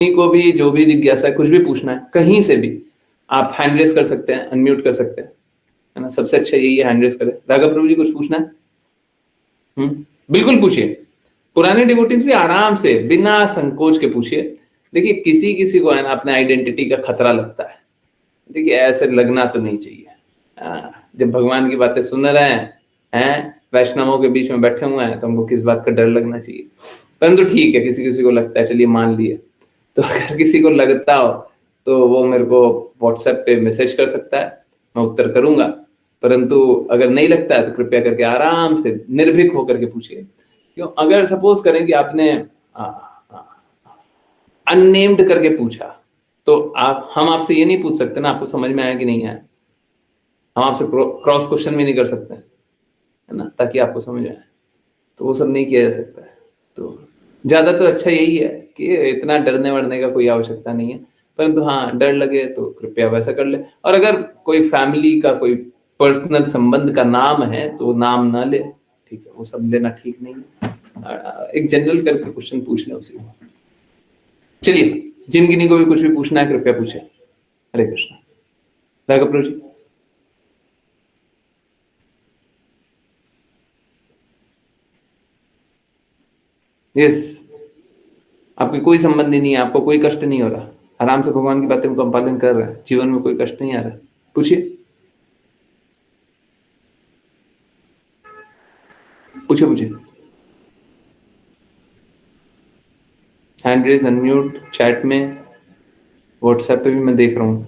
किसी को भी जो भी जिज्ञासा है, कुछ भी पूछना है, कहीं से भी आप हैंड रेज कर सकते हैं, अनम्यूट कर सकते हैं, है ना? सबसे अच्छा यही है, हैंड रेज करें। राघव प्रभु जी, कुछ पूछना है? बिल्कुल पूछिए। पुराने डिवोटीज भी आराम से बिना संकोच के पूछिए। देखिए, किसी किसी को है ना अपने आइडेंटिटी का खतरा लगता है। देखिए, ऐसे लगना तो नहीं चाहिए। जब भगवान की बातें सुन रहे हैं वैष्णवों के बीच में बैठे हुए हैं, तो हमको किस बात का डर लगना चाहिए? परंतु ठीक है, किसी किसी को लगता है, चलिए मान लिए। तो अगर किसी को लगता हो तो वो मेरे को व्हाट्सएप पे मैसेज कर सकता है, मैं उत्तर करूंगा। परंतु अगर नहीं लगता है तो कृपया करके आराम से निर्भीक होकर के पूछिए। क्यों? अगर सपोज करें कि आपने अननेम्ड करके पूछा, तो हम आपसे ये नहीं पूछ सकते ना आपको समझ में आया कि नहीं आया। हम आपसे क्रॉस क्वेश्चन भी नहीं कर सकते, है ना, ताकि आपको समझ आए। तो वो सब नहीं किया जा सकता है। तो ज्यादा तो अच्छा यही है कि इतना डरने वरने का कोई आवश्यकता नहीं है। परंतु हाँ, डर लगे तो कृपया वैसा कर ले। और अगर कोई फैमिली का कोई पर्सनल संबंध का नाम है तो नाम ना ले, ठीक है, वो सब लेना ठीक नहीं है। एक जनरल करके क्वेश्चन पूछ ले उसी को। चलिए, जिन किन्हीं को भी कुछ भी पूछना है कृपया पूछे। हरे कृष्णा। राघव प्रभु जी। यस, आपकी कोई संबंध ही नहीं है, आपको कोई कष्ट नहीं हो रहा, आराम से भगवान की बातें का पालन कर रहे हैं, जीवन में कोई कष्ट नहीं आ रहा। पूछिए पूछिए पूछिए। हैंड रेज, अनम्यूट, चैट में, व्हाट्सएप पे भी मैं देख रहा हूँ।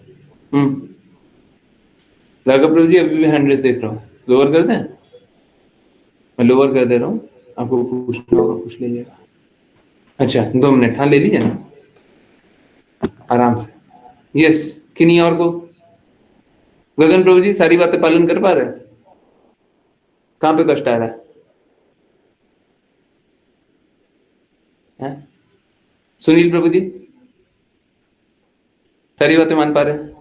राघव प्रभु जी, अभी भी हैंड रेज देख रहा हूँ। लोअर कर दें? मैं लोअर कर दे रहा हूँ, आपको पूछना होगा पूछ लीजिएगा। अच्छा, 2 मिनट, हाँ ले लीजिए ना आराम से। यस, किन्हीं और को? गगन प्रभु जी, सारी बातें पालन कर पा रहे हैं? कहाँ पे कष्ट आ रहा है? सुनील प्रभु जी, सारी बातें मान पा रहे हैं?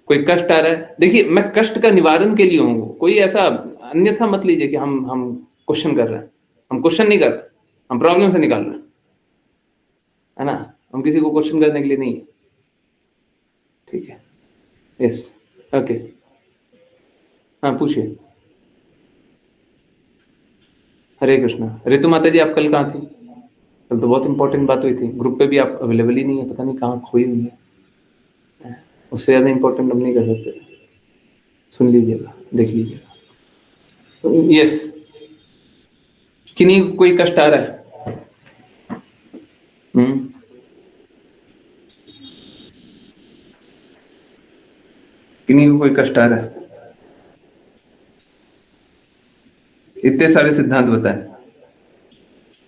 कोई कष्ट आ रहा है? देखिए, मैं कष्ट का निवारण के लिए हूँ, कोई ऐसा अन्यथा मत लीजिए कि हम क्वेश्चन कर रहे हैं। हम क्वेश्चन नहीं कर रहे, हम प्रॉब्लम से निकाल रहे हैं, है ना? हम किसी को क्वेश्चन करने के लिए नहीं है। ठीक है, यस, ओके, हाँ पूछिए। हरे कृष्णा। ऋतु माता जी, आप कल कहाँ थी? कल तो बहुत इंपॉर्टेंट बात हुई थी, ग्रुप पे भी आप अवेलेबल ही नहीं है, पता नहीं कहाँ खोई हुई है। उससे ज्यादा इंपॉर्टेंट हम नहीं कर सकते थे। सुन लीजिएगा, देख लीजिएगा। यस, किन्हीं को कोई कष्ट आ रहा है? हम्म किन्हीं को कोई कष्ट आ रहा है? इतने सारे सिद्धांत बताए,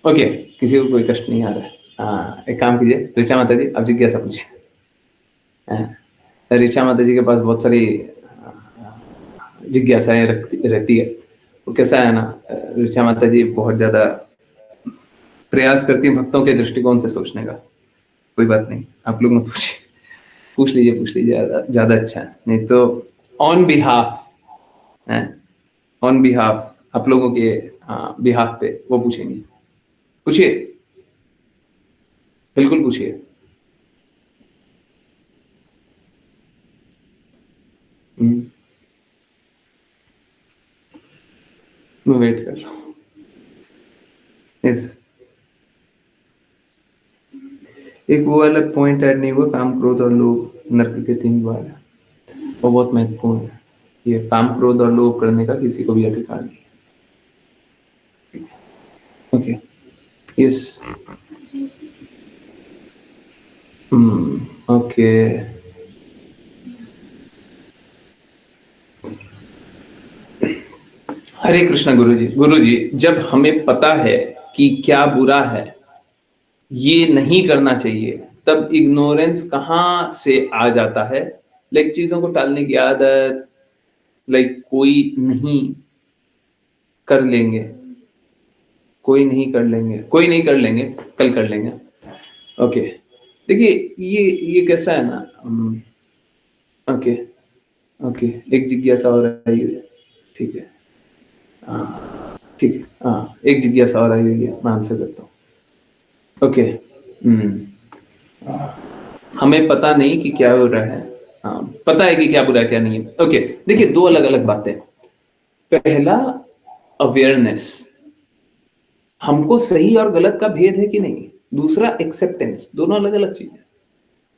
ओके, किसी को कोई कष्ट नहीं आ रहा है। हाँ, एक काम कीजिए, ऋचा माता जी, आप जिज्ञासा पूछिए। ऋचा माता जी के पास बहुत सारी जिज्ञासाएं रहती है। वो कैसा है ना, ऋचा माता जी बहुत ज्यादा प्रयास करती है भक्तों के दृष्टिकोण से सोचने का। कोई बात नहीं, आप लोग मत पूछिए, पूछ लीजिए पूछ लीजिए, ज्यादा अच्छा है। नहीं तो ऑन बिहाफ है, ऑन बिहाफ आप लोगों के बिहाफ पे वो पूछेंगे। पूछिए, बिल्कुल पूछिए। मैं वेट कर रहा हूँ। यस, एक वो वाला पॉइंट ऐड नहीं हुआ, काम क्रोध और लोभ नरक के 3 द्वार है, वो बहुत महत्वपूर्ण है। ये काम क्रोध और लोभ करने का किसी को भी अधिकार नहीं। Okay, yes, okay. Hare Krishna Guru ji. गुरु जी, जब हमें पता है कि क्या बुरा है, ये नहीं करना चाहिए, तब इग्नोरेंस कहाँ से आ जाता है? लाइक चीजों को टालने की आदत, लाइक कोई नहीं कर लेंगे, कोई नहीं कर लेंगे, कोई नहीं कर लेंगे, कल कर लेंगे। ओके, देखिए, ये कैसा है ना, ओके ओके, एक जिज्ञासा और आई हुई है। ठीक है, ठीक है, हाँ, एक जिज्ञासा और आई हुई है, मैं आंसर करता हूँ। ओके, हमें पता नहीं कि क्या हो रहा है, हाँ पता है कि क्या बुरा है क्या नहीं है। ओके, देखिए दो अलग अलग बातें। पहला, अवेयरनेस, हमको सही और गलत का भेद है कि नहीं। दूसरा, एक्सेप्टेंस, दोनों अलग अलग चीज है।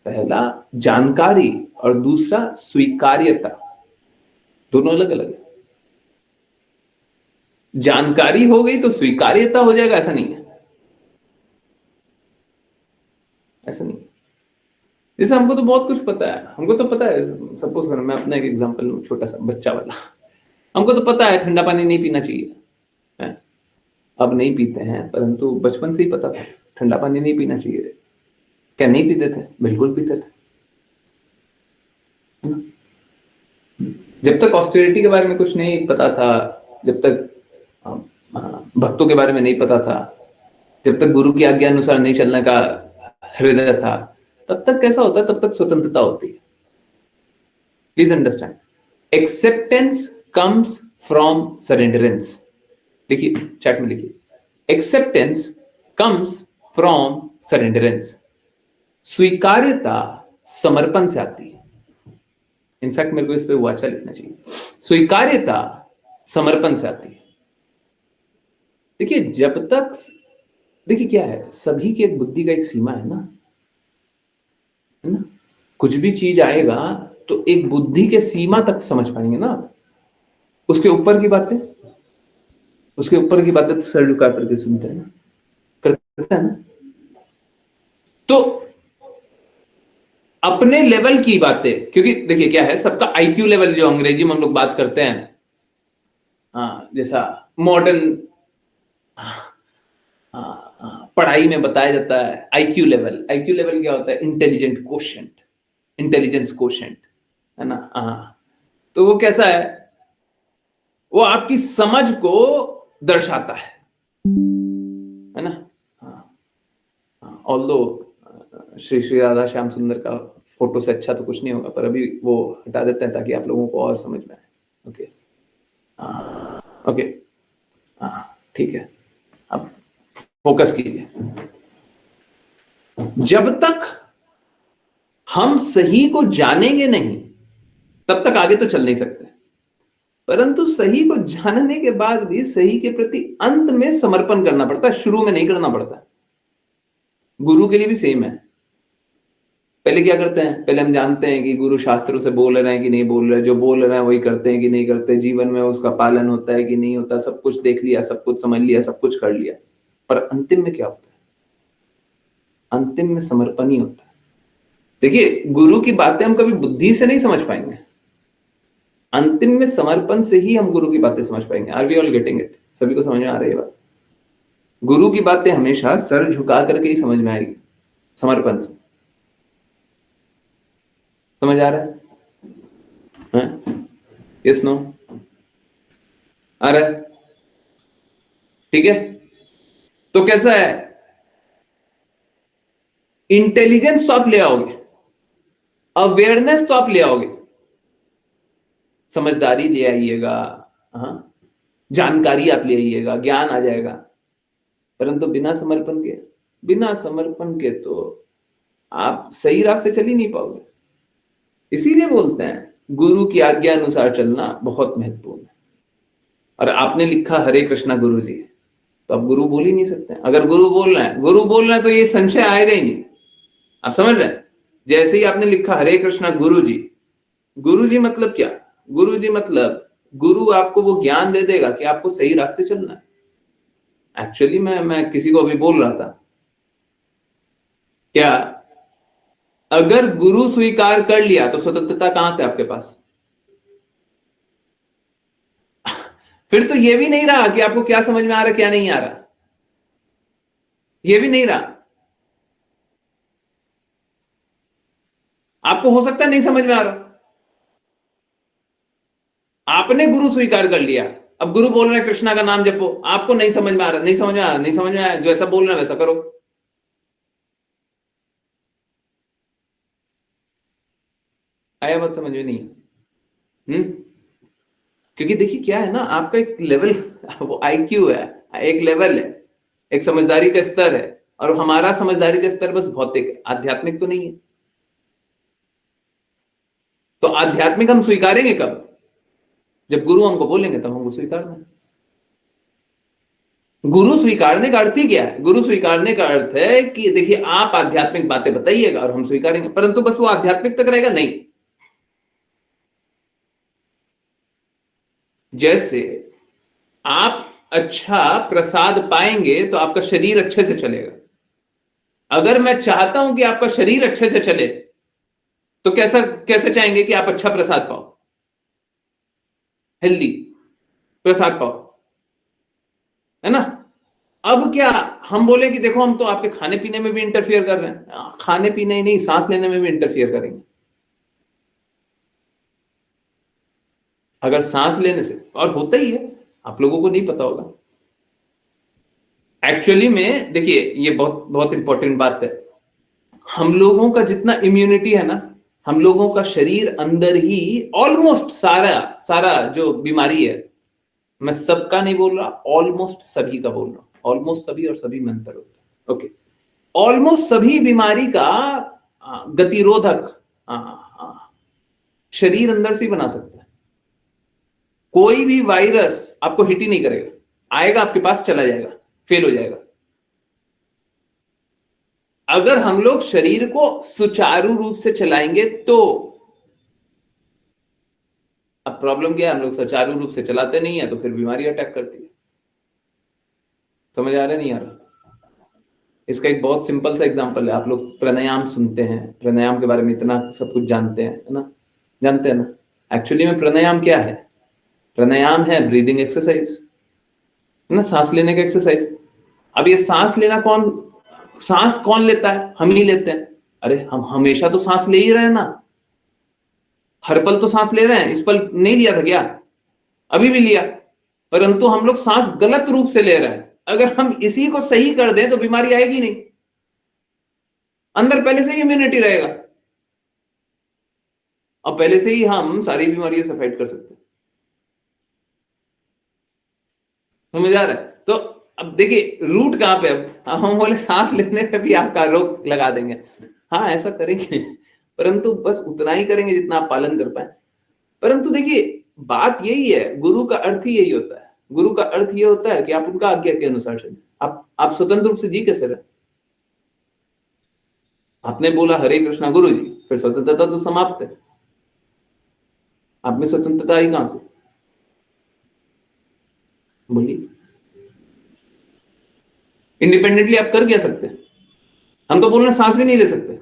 पहला जानकारी और दूसरा स्वीकार्यता, दोनों अलग अलग है। जानकारी हो गई तो स्वीकार्यता हो जाएगा, ऐसा नहीं है, ऐसा नहीं है। जैसे हमको तो बहुत कुछ पता है, हमको तो पता है, सपोज करो मैं अपना एक एग्जांपल लूं, छोटा सा बच्चा वाला। हमको तो पता है ठंडा पानी नहीं पीना चाहिए है? अब नहीं पीते हैं, परंतु बचपन से ही पता था ठंडा पानी नहीं पीना चाहिए। क्या नहीं पीते थे? बिल्कुल पीते थे, है ना? जब तक ऑस्टेरिटी के बारे में कुछ नहीं पता था, जब तक भक्तों के बारे में नहीं पता था, जब तक गुरु की आज्ञा अनुसार नहीं चलने का हृदय था, तब तक कैसा होता है, तब तक स्वतंत्रता होती है। Please understand, acceptance comes from surrenderance. देखिए चैट में लिखिए, एक्सेप्टेंस कम्स फ्रॉम सरेंडरेंस। स्वीकार्यता समर्पण से आती है। इनफैक्ट मेरे को इस पे वो अच्छा लिखना चाहिए, स्वीकार्यता समर्पण से आती है। देखिए जब तक, देखिए क्या है, सभी की एक बुद्धि का एक सीमा है ना, है ना? कुछ भी चीज आएगा तो एक बुद्धि के सीमा तक समझ पाएंगे ना। उसके ऊपर की बातें, उसके ऊपर की बातें तो सर झुका करके सुनते हैं ना, करते हैं ना। तो अपने लेवल की बातें, क्योंकि देखिए क्या है, सबका आईक्यू लेवल जो अंग्रेजी में हम लोग बात करते हैं, हाँ जैसा मॉडर्न पढ़ाई में बताया जाता है आईक्यू लेवल। आईक्यू लेवल क्या होता है? इंटेलिजेंट कोशेंट, इंटेलिजेंस कोशेंट, है ना? हाँ, तो वो कैसा है, वो आपकी समझ को दर्शाता है ना? ऑल्दो श्री श्री राधा श्याम सुंदर का फोटो से अच्छा तो कुछ नहीं होगा, पर अभी वो हटा देते हैं ताकि आप लोगों को और समझ में आए। ओके, ओके, हाँ ठीक है, अब फोकस कीजिए। जब तक हम सही को जानेंगे नहीं, तब तक आगे तो चल नहीं सकते। परंतु सही को जानने के बाद भी सही के प्रति अंत में समर्पण करना पड़ता है, शुरू में नहीं करना पड़ता। गुरु के लिए भी सेम है। पहले क्या करते हैं? पहले हम जानते हैं कि गुरु शास्त्रों से बोल रहे हैं कि नहीं बोल रहे, जो बोल रहे हैं वही करते हैं कि नहीं करते, जीवन में उसका पालन होता है कि नहीं होता, सब कुछ देख लिया, सब कुछ समझ लिया, सब कुछ कर लिया, पर अंतिम में क्या होता है? अंतिम में समर्पण ही होता है। देखिए गुरु की बातें हम कभी बुद्धि से नहीं समझ पाएंगे, अंतिम में समर्पण से ही हम गुरु की बातें समझ पाएंगे। Are we all getting it? सभी को समझ में आ रही है बात? गुरु की बातें हमेशा सर झुका करके ही समझ में आएगी, समर्पण से। समझ आ रहा है? Yes no? आ रहा है? ठीक है, तो कैसा है, इंटेलिजेंस तो आप ले आओगे, अवेयरनेस तो आप ले आओगे, समझदारी ले आइएगा, हाँ जानकारी आप ले आइएगा, ज्ञान आ जाएगा, परंतु बिना समर्पण के, बिना समर्पण के तो आप सही रास्ते चल ही नहीं पाओगे। इसीलिए बोलते हैं गुरु की आज्ञा अनुसार चलना बहुत महत्वपूर्ण है। और आपने लिखा हरे कृष्णा गुरु जी, तो आप गुरु बोल ही नहीं सकते। अगर गुरु बोल रहे हैं, गुरु बोल रहे हैं, तो ये संशय आएगा ही नहीं। आप समझ रहे हैं? जैसे ही आपने लिखा हरे कृष्णा गुरु जी, गुरु जी मतलब क्या? गुरु जी मतलब गुरु आपको वो ज्ञान दे देगा कि आपको सही रास्ते चलना है। एक्चुअली मैं किसी को अभी बोल रहा था, क्या अगर गुरु स्वीकार कर लिया तो स्वतंत्रता कहां से आपके पास? फिर तो ये भी नहीं रहा कि आपको क्या समझ में आ रहा क्या नहीं आ रहा, ये भी नहीं रहा। आपको हो सकता है नहीं समझ में आ रहा, आपने गुरु स्वीकार कर लिया, अब गुरु बोल रहे हैं कृष्णा का नाम जपो, आपको नहीं समझ में आ रहा, नहीं समझ में आ रहा, नहीं समझ में आया, जो ऐसा बोल रहे हैं वैसा करो। आया बात समझ में? नहीं? क्योंकि देखिए क्या है ना, आपका एक लेवल वो आईक्यू है, एक लेवल है, एक समझदारी का स्तर है, और हमारा समझदारी का स्तर बस भौतिक है, आध्यात्मिक तो नहीं है। तो आध्यात्मिक हम स्वीकारेंगे कब? जब गुरु हमको बोलेंगे तब हमको स्वीकारना है। गुरु स्वीकारने का अर्थ ही क्या है? गुरु स्वीकारने का अर्थ है कि देखिए आप आध्यात्मिक बातें बताइएगा और हम स्वीकारेंगे, परंतु बस वो आध्यात्मिक तक रहेगा नहीं। जैसे आप अच्छा प्रसाद पाएंगे तो आपका शरीर अच्छे से चलेगा। अगर मैं चाहता हूं कि आपका शरीर अच्छे से चले तो कैसा कैसे चाहेंगे कि आप अच्छा प्रसाद पाओ, हेल्दी प्रसाद पाओ, है ना? अब क्या हम बोले कि देखो हम तो आपके खाने पीने में भी इंटरफियर कर रहे हैं, खाने पीने ही नहीं सांस लेने में भी इंटरफियर करेंगे। अगर सांस लेने से, और होता ही है, आप लोगों को नहीं पता होगा एक्चुअली में, देखिए ये बहुत बहुत इंपॉर्टेंट बात है। हम लोगों का जितना इम्यूनिटी है ना, हम लोगों का शरीर अंदर ही ऑलमोस्ट सारा सारा जो बीमारी है, मैं सबका नहीं बोल रहा, ऑलमोस्ट सभी का बोल रहा हूं। ऑलमोस्ट सभी और सभी में अंतर होता है। ओके, ऑलमोस्ट सभी बीमारी का गतिरोधक शरीर अंदर से ही बना सकता है। कोई भी वायरस आपको हिट ही नहीं करेगा, आएगा आपके पास चला जाएगा, फेल हो जाएगा। अगर हम लोग शरीर को सुचारू रूप से चलाएंगे तो। अब प्रॉब्लम क्या है, हम लोग सुचारू रूप से चलाते नहीं है तो फिर बीमारी अटैक करती है। समझ आ रहा नहीं आ रहा? इसका एक बहुत सिंपल सा एग्जांपल है, आप लोग प्राणायाम सुनते हैं, प्राणायाम के बारे में इतना सब कुछ जानते हैं, है ना? जानते हैं ना? एक्चुअली में प्राणायाम क्या है? प्राणायाम है ब्रीदिंग एक्सरसाइज, है ना? सांस लेने का एक्सरसाइज। अब ये सांस कौन लेता है? हम ही लेते हैं। अरे हम हमेशा तो सांस ले ही रहे हैं ना, हर पल तो सांस ले रहे हैं। इस पल नहीं लिया था क्या? अभी भी लिया, परंतु हम लोग सांस गलत रूप से ले रहे हैं। अगर हम इसी को सही कर दें तो बीमारी आएगी नहीं, अंदर पहले से ही इम्यूनिटी रहेगा और पहले से ही हम सारी बीमारियों से फाइट कर सकते हैं। समझ आ रहा है? तो अब देखिए रूट कहां पे, अब हम बोले सांस लेने में भी आपका रोक लगा देंगे। हाँ ऐसा करेंगे, परंतु बस उतना ही करेंगे जितना आप पालन कर पाए। परंतु देखिए बात यही है, गुरु का अर्थ ही यही होता है। गुरु का अर्थ ये होता है कि आप उनका आज्ञा के अनुसार चलें। आप स्वतंत्र रूप से जी कैसे रहे? आपने बोला हरे कृष्णा गुरु जी, फिर स्वतंत्रता तो समाप्त है। आप में स्वतंत्रता आई कहां से? बोलिए। इंडिपेंडेंटली आप कर क्या सकते हैं? हम तो बोल रहे हैं सांस भी नहीं ले सकते,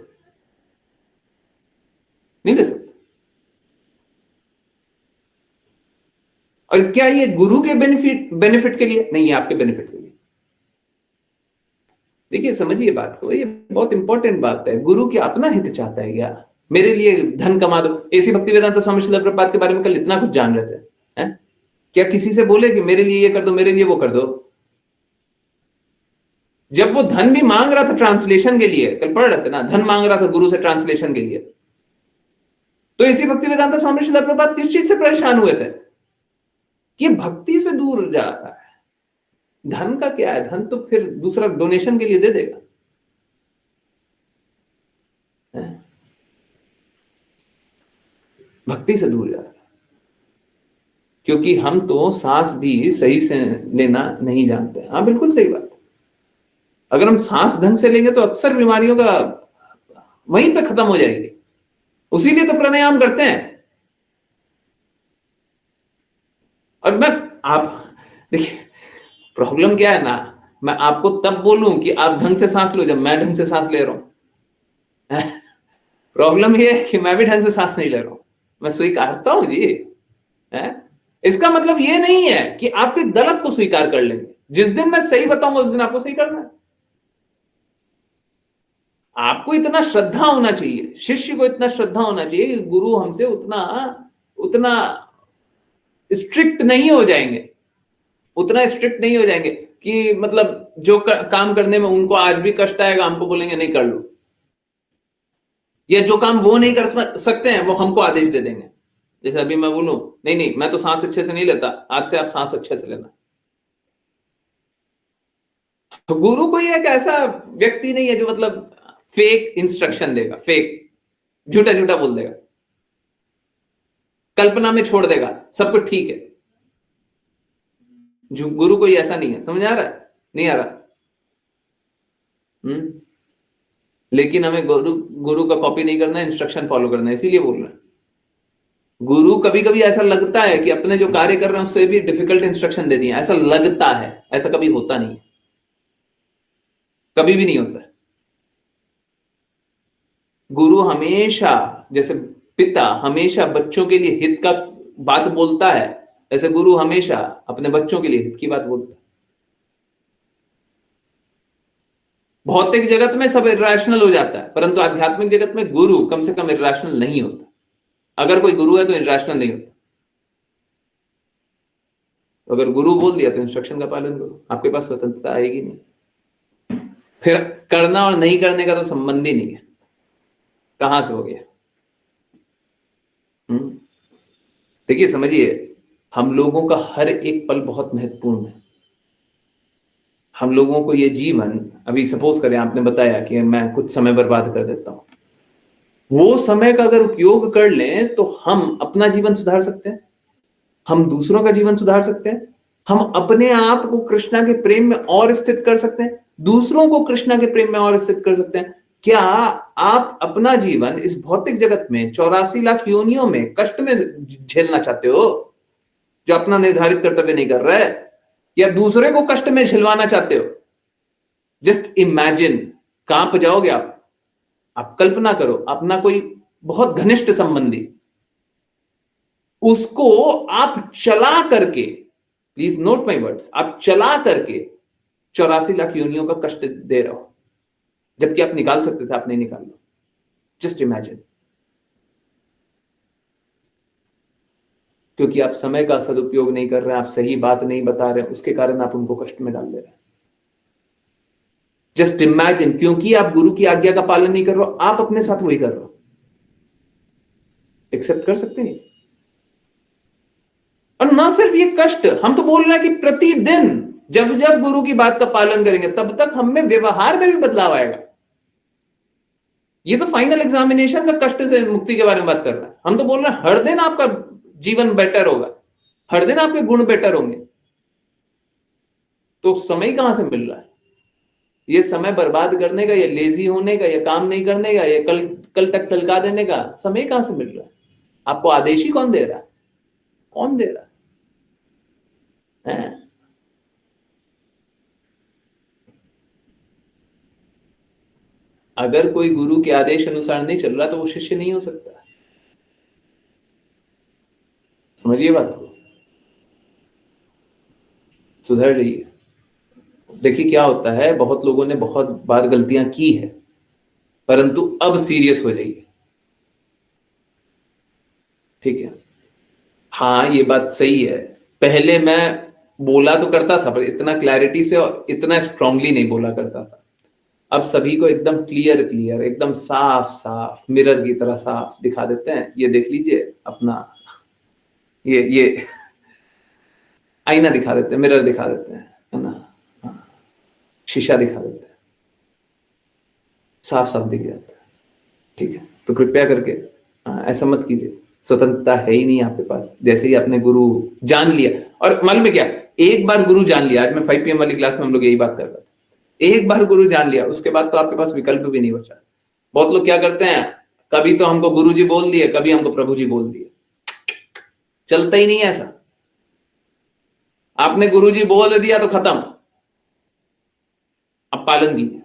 नहीं ले सकते। और क्या ये गुरु के बेनिफिट के लिए? नहीं, ये आपके बेनिफिट के लिए। देखिए समझिए बात को, ये बहुत इंपॉर्टेंट बात है। गुरु क्या अपना हित चाहता है क्या? मेरे लिए धन कमा दो। ऐसी भक्ति वेदांत स्वामी श्रील प्रभुपाद के बारे में कल इतना कुछ जान रहे थे, हैं? क्या किसी से बोले कि मेरे लिए ये कर दो, मेरे लिए वो कर दो? जब वो धन भी मांग रहा था ट्रांसलेशन के लिए, कल पढ़ रहे थे ना, धन मांग रहा था गुरु से ट्रांसलेशन के लिए, तो इसी भक्ति वेदांत स्वामी श्रील प्रभुपाद किस चीज से परेशान हुए थे? कि भक्ति से दूर जा रहा है। धन का क्या है? धन तो फिर दूसरा डोनेशन के लिए दे देगा। भक्ति से दूर जा रहा है, क्योंकि हम तो सांस भी सही से लेना नहीं जानते। हाँ बिल्कुल सही बात। अगर हम सांस ढंग से लेंगे तो अक्सर बीमारियों का वहीं पे खत्म हो जाएगी। उसीलिए तो प्राणायाम करते हैं। और मैं आप देखिए प्रॉब्लम क्या है ना, मैं आपको तब बोलूं कि आप ढंग से सांस लो जब मैं ढंग से सांस ले रहा हूं। प्रॉब्लम ये है कि मैं भी ढंग से सांस नहीं ले रहा हूं। मैं स्वीकारता हूं जी, है? इसका मतलब ये नहीं है कि आपके गलत को स्वीकार कर लेंगे। जिस दिन मैं सही बताऊंगा उस दिन आपको सही करना है। आपको इतना श्रद्धा होना चाहिए, शिष्य को इतना श्रद्धा होना चाहिए कि गुरु हमसे उतना उतना स्ट्रिक्ट नहीं हो जाएंगे, उतना स्ट्रिक्ट नहीं हो जाएंगे कि मतलब जो काम करने में उनको आज भी कष्ट आएगा हमको बोलेंगे नहीं कर लो, या जो काम वो नहीं कर सकते हैं वो हमको आदेश दे देंगे। जैसे अभी मैं बोलूं नहीं नहीं मैं तो सांस अच्छे से नहीं लेता, आज से आप सांस अच्छे से लेना। तो गुरु कोई एक ऐसा व्यक्ति नहीं है जो मतलब फेक इंस्ट्रक्शन देगा, फेक झूठा झूठा बोल देगा। कल्पना में छोड़ देगा, सब कुछ ठीक है। जो गुरु कोई ऐसा नहीं है, समझ आ रहा है? नहीं आ रहा? लेकिन हमें गुरु गुरु का कॉपी नहीं करना है, इंस्ट्रक्शन फॉलो करना है, इसीलिए बोल रहे हैं। गुरु कभी कभी ऐसा लगता है कि अपने जो कार्य कर रहे हैं उससे भी डिफिकल्ट इंस्ट्रक्शन दे दिए, ऐसा लगता है, ऐसा कभी होता नहीं है, कभी भी नहीं होता है। गुरु हमेशा, जैसे पिता हमेशा बच्चों के लिए हित का बात बोलता है, ऐसे गुरु हमेशा अपने बच्चों के लिए हित की बात बोलता है। भौतिक जगत में सब इरेशनल हो जाता है, परंतु आध्यात्मिक जगत में गुरु कम से कम इरेशनल नहीं होता। अगर कोई गुरु है तो इरेशनल नहीं होता। तो अगर गुरु बोल दिया तो इंस्ट्रक्शन का पालन करो, आपके पास स्वतंत्रता आएगी नहीं। फिर करना और नहीं करने का तो संबंध ही नहीं है, कहां से हो गया? देखिए समझिए, हम लोगों का हर एक पल बहुत महत्वपूर्ण है। हम लोगों को ये जीवन, अभी सपोज करें आपने बताया कि मैं कुछ समय बर्बाद कर देता हूं, वो समय का अगर उपयोग कर लें तो हम अपना जीवन सुधार सकते हैं, हम दूसरों का जीवन सुधार सकते हैं, हम अपने आप को कृष्णा के प्रेम में और स्थित कर सकते हैं, दूसरों को कृष्णा के प्रेम में और स्थित कर सकते हैं। क्या आप अपना जीवन इस भौतिक जगत में 84 लाख योनियों में कष्ट में झेलना चाहते हो, जो अपना निर्धारित कर्तव्य नहीं कर रहा है, या दूसरे को कष्ट में झिलवाना चाहते हो? जस्ट इमेजिन, कांप जाओगे आप कल्पना करो, अपना कोई बहुत घनिष्ठ संबंधी, उसको आप चला करके, प्लीज नोट माई वर्ड्स, आप चला करके 84 लाख योनियों का कष्ट दे रहे हो, जबकि आप निकाल सकते थे, आप नहीं निकाल लो। Just imagine. क्योंकि आप समय का सदुपयोग नहीं कर रहे हैं, आप सही बात नहीं बता रहे हैं, उसके कारण आप उनको कष्ट में डाल दे रहे हैं। जस्ट इमेजिन, क्योंकि आप गुरु की आज्ञा का पालन नहीं कर रहे हो, आप अपने साथ वही कर रहे हो। एक्सेप्ट कर सकते हैं? और ना सिर्फ ये कष्ट, हम तो बोल रहे हैं कि प्रतिदिन जब जब गुरु की बात का पालन करेंगे तब तक हम में व्यवहार में भी बदलाव आएगा। ये तो फाइनल एग्जामिनेशन का कष्ट से मुक्ति के बारे में बात कर रहे हैं। हम तो बोल रहे हैं हर दिन आपका जीवन बेटर होगा, हर दिन आपके गुण बेटर होंगे। तो समय कहां से मिल रहा है? ये समय बर्बाद करने का, या लेजी होने का, या काम नहीं करने का, या कल तक टलका देने का समय कहां से मिल रहा है? आपको आदेश ही कौन दे रहा है? कौन दे रहा है? अगर कोई गुरु के आदेश अनुसार नहीं चल रहा तो वो शिष्य नहीं हो सकता। समझिए बात को, सुधर जाइए। देखिए क्या होता है, बहुत लोगों ने बहुत बार गलतियां की है, परंतु अब सीरियस हो जाइए, ठीक है? हाँ ये बात सही है, पहले मैं बोला तो करता था पर इतना क्लैरिटी से और इतना स्ट्रांगली नहीं बोला करता था। अब सभी को एकदम क्लियर क्लियर, एकदम साफ साफ, मिरर की तरह साफ दिखा देते हैं। ये देख लीजिए अपना, ये आईना दिखा देते हैं, मिरर दिखा देते हैं, है ना? हाँ, शीशा दिखा देते हैं, साफ साफ दिख जाता है, ठीक है? तो कृपया करके ऐसा मत कीजिए। स्वतंत्रता है ही नहीं आपके पास। जैसे ही आपने गुरु जान लिया, और मालूम है क्या, एक बार गुरु जान लिया, आज मैं 5 PM वाली क्लास में हम लोग यही बात कर रहे थे, एक बार गुरु जान लिया उसके बाद तो आपके पास विकल्प भी नहीं बचा। बहुत लोग क्या करते हैं, कभी तो हमको गुरु जी बोल दिए, कभी हमको प्रभु जी बोल दिए, चलता ही नहीं है ऐसा। आपने गुरु जी बोल दिया तो खत्म, अब पालन कीजिए।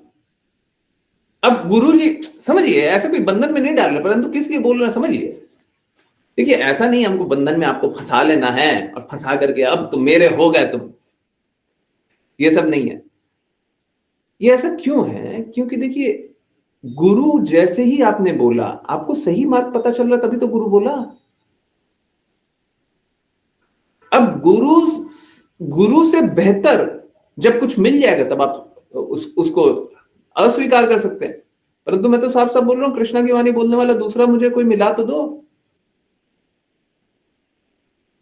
अब गुरु जी, समझिए, ऐसा कोई बंधन में नहीं डाल रहे, परंतु किस लिए बोल रहे हैं समझिए। देखिए ऐसा नहीं हमको बंधन में आपको फंसा लेना है और फंसा करके अब तुम मेरे हो गए तुम, ये सब नहीं है। ये ऐसा क्यों है? क्योंकि देखिए, गुरु जैसे ही आपने बोला, आपको सही मार्ग पता चल रहा तभी तो गुरु बोला। अब गुरु से बेहतर जब कुछ मिल जाएगा तब आप उसको अस्वीकार कर सकते हैं। परंतु मैं तो साफ साफ बोल रहा हूं, कृष्णा की वाणी बोलने वाला दूसरा मुझे कोई मिला तो दो।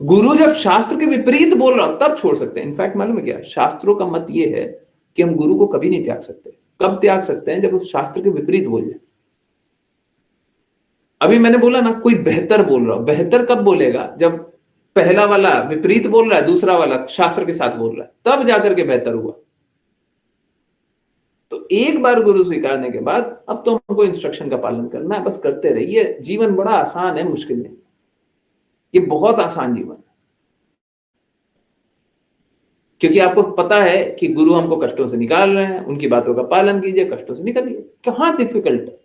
गुरु जब शास्त्र के विपरीत बोल रहा तब छोड़ सकते हैं। इनफैक्ट मालूम है क्या, शास्त्रों का मत यह है कि हम गुरु को कभी नहीं त्याग सकते। कब त्याग सकते हैं? जब उस शास्त्र के विपरीत बोल जाए। अभी मैंने बोला ना, कोई बेहतर बोल रहा हो, बेहतर कब बोलेगा? जब पहला वाला विपरीत बोल रहा है, दूसरा वाला शास्त्र के साथ बोल रहा है, तब जाकर के बेहतर हुआ। तो एक बार गुरु स्वीकारने के बाद अब तो हमको इंस्ट्रक्शन का पालन करना है, बस करते रहिए। जीवन बड़ा आसान है, मुश्किल नहीं। ये बहुत आसान जीवन है, क्योंकि आपको पता है कि गुरु हमको कष्टों से निकाल रहे हैं, उनकी बातों का पालन कीजिए, कष्टों से निकलिए। कहां डिफिकल्ट है?